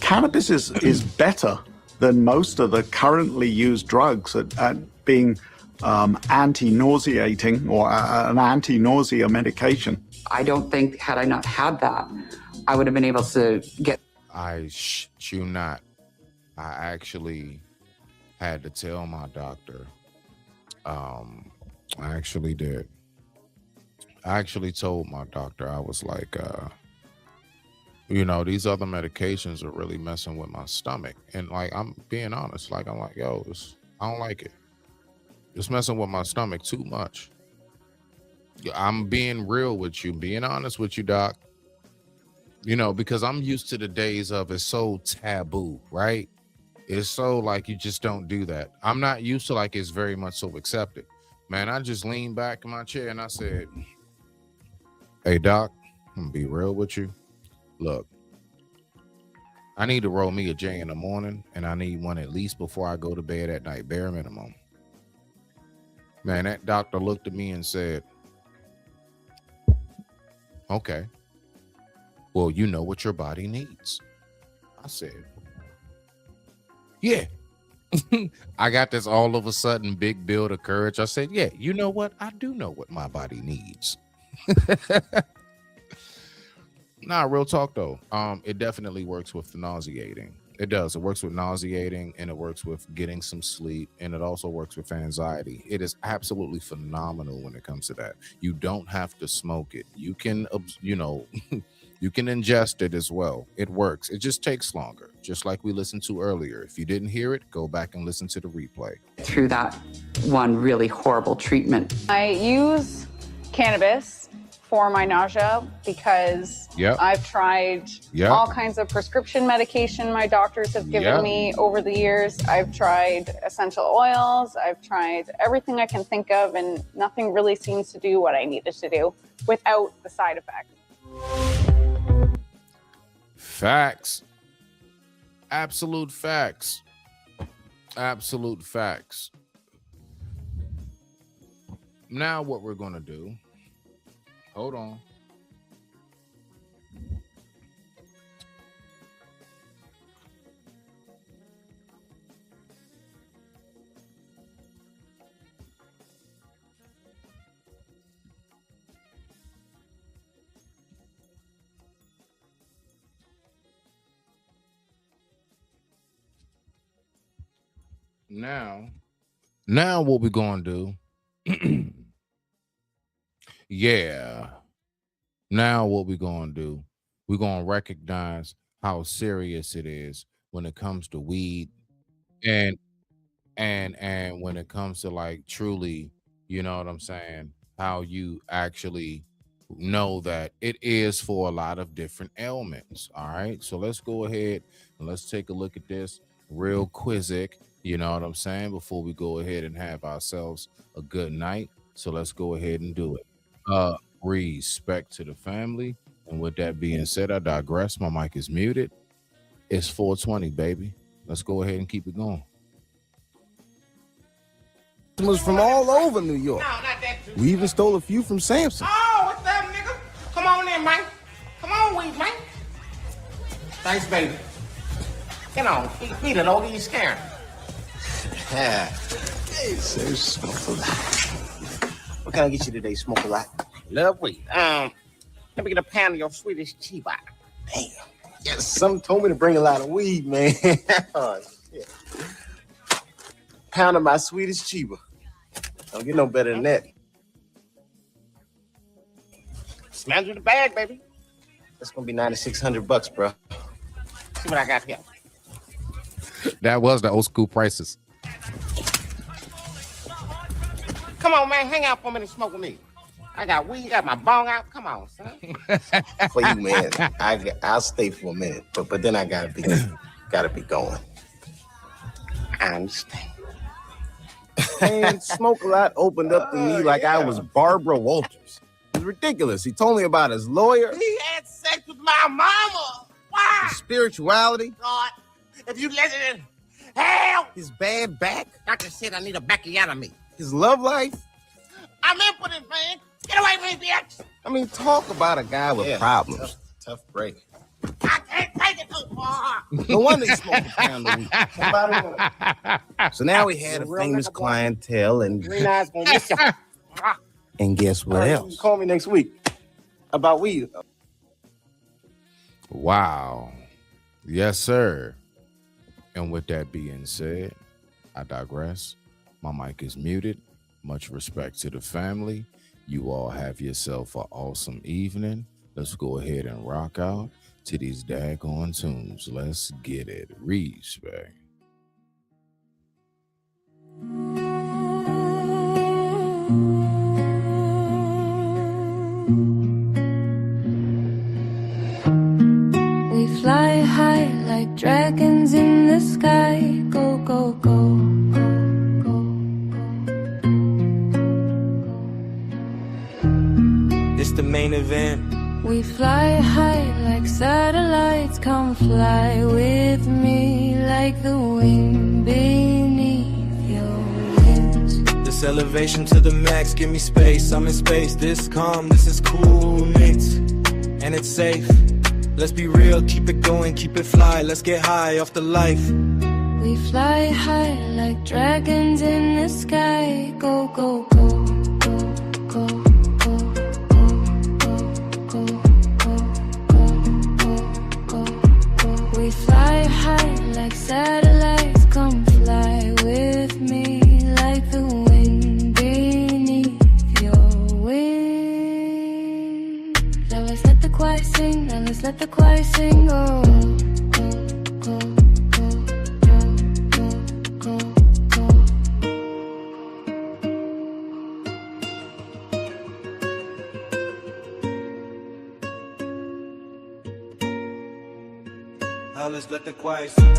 Cannabis is better than most of the currently used drugs at being anti-nauseating or an anti-nausea medication. I don't think, had I not had that, I would have been able to get... I shit you not. I actually had to tell my doctor. I actually did. I actually told my doctor, I was like, these other medications are really messing with my stomach. And like, I'm being honest, like, I'm like, yo, I don't like it. It's messing with my stomach too much. I'm being real with you, being honest with you, doc. Because I'm used to the days of it's so taboo, right? It's so like, you just don't do that. I'm not used to like, it's very much so accepted. Man, I just leaned back in my chair and I said, hey, doc, I'm gonna be real with you. Look, I need to roll me a J in the morning, and I need one at least before I go to bed at night, bare minimum. Man, that doctor looked at me and said, okay, well, you know what your body needs. I said, yeah. I got this all of a sudden big build of courage. I said, yeah, you know what? I do know what my body needs. Nah, real talk though. It definitely works with the nauseating. It does. It works with nauseating, and it works with getting some sleep, and it also works with anxiety. It is absolutely phenomenal when it comes to that. You don't have to smoke it. You can, you can ingest it as well. It works. It just takes longer, just like we listened to earlier. If you didn't hear it, go back and listen to the replay. Through that one really horrible treatment. I use cannabis for my nausea because I've tried all kinds of prescription medication my doctors have given me over the years. I've tried essential oils. I've tried everything I can think of, and nothing really seems to do what I needed to do without the side effects. Facts. Absolute facts. Absolute facts. Now what we're going to do, hold on. Now what we're going to do, now what we're going to do, we're going to recognize how serious it is when it comes to weed and when it comes to like truly, you know what I'm saying, how you actually know that it is for a lot of different ailments. All right, so let's go ahead and let's take a look at this real quizzic, you know what I'm saying, before we go ahead and have ourselves a good night. So let's go ahead and do it. Respect to the family. And with that being said, I digress. My mic is muted. It's 420, baby. Let's go ahead and keep it going. Customers from all over New York. No, not that too. We even stole a few from Samson. Oh, what's up, nigga? Come on in, man. Come on, weed, man. Thanks, baby. Get on. Feed it, Ogie. You're scaring. Yeah. Hey, so smoke a lot. What can I get you today, smoke a lot? Love weed. Let me get a pound of your Swedish chiba. Damn. Yes, some told me to bring a lot of weed, man. Oh, shit. Pound of my sweetest Chiba. Don't get no better than that. Smells in the bag, baby. That's gonna be $9,600, bro. See what I got here. That was the old school prices. Come on, man, hang out for a minute, smoke with me. I got weed, got my bong out. Come on, son. For you, man, I'll stay for a minute, but then I gotta be going. I understand. Man, Smoke a Lot opened up to me like I was Barbara Walters. It was ridiculous. He told me about his lawyer, He had sex with my mama. Why? his spirituality, God, if you listen in hell, his bad back, Doctor said I need a backiotomy. his love life. I'm impotent, man. Get away from me, bitch. I mean, talk about a guy with problems. Tough break. I can't take it too far. No wonder he smoked a pound a week. So now he had a famous clientele, and Green eyes gonna miss you. guess what else? Call me next week about weed. Wow. Yes, sir. And with that being said, I digress. My mic is muted. Much respect to the family. You all have yourself an awesome evening. Let's go ahead and rock out to these daggone tunes. Let's get it. Respect. We fly high like dragons in the sky. Go, go, go. It's the main event. We fly high like satellites. Come fly with me like the wind beneath your wings. This elevation to the max, give me space. I'm in space, this calm, this is cool mix. And it's safe. Let's be real, keep it going, keep it fly. Let's get high off the life. We fly high like dragons in the sky. Go, go, go, go, go. We fly high like satellites. Come fly with me like the wind beneath your wing. Now let's let the choir sing. Now let's let the choir sing. Oh. Now let's let the choir sing.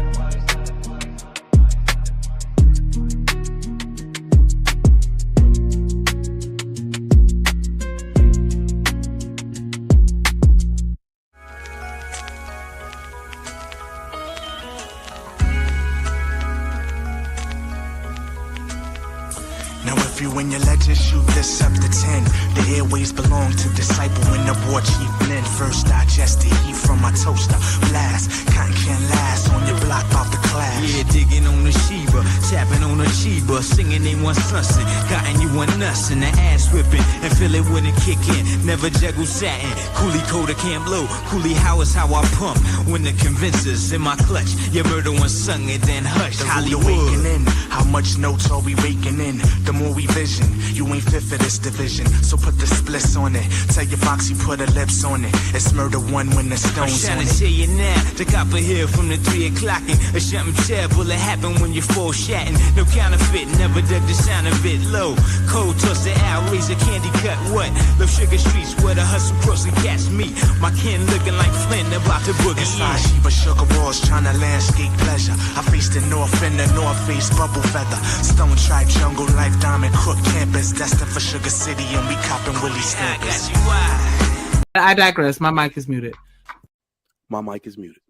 Now if you and your legends shoot this up to 10, the airways belong to Disciple and the war chief Lynn. First digest the heat from my toaster. Blast, cotton can last on your block off the class. Yeah, digging on the Sheba, tapping on the Chiba, singing they want sunset, cotton you want nuts and the ass whipping, and feel it when it kick in. Never juggle satin, coolie coda can't blow. Coolie how is how I pump when the convincers in my clutch. Your murder one sung it then hush. Hollywood. In. How much notes are we raking in? The more we vision, you ain't fit for this division. So put the splits on it. Tell your Foxy put her lips on it. It's murder one when the stone's I'm on trying to it. tell you now, the copper here from the 3 o'clock and a something terrible that happen when you're full shatting. No counterfeit, never dug the sound of it low. Cold toss the out, razor candy cut what? Love Sugar Streets where the hustle pros and cats meet. My kin looking like Flint about to boogie. Inside Sheba Sugar Walls trying to landscape pleasure. I faced the north in the north face bubble feather. Stone Tribe Jungle Life Diamond Crook Campus. Destined for Sugar City and we copping Willie Stampers. I digress. My mic is muted. My mic is muted.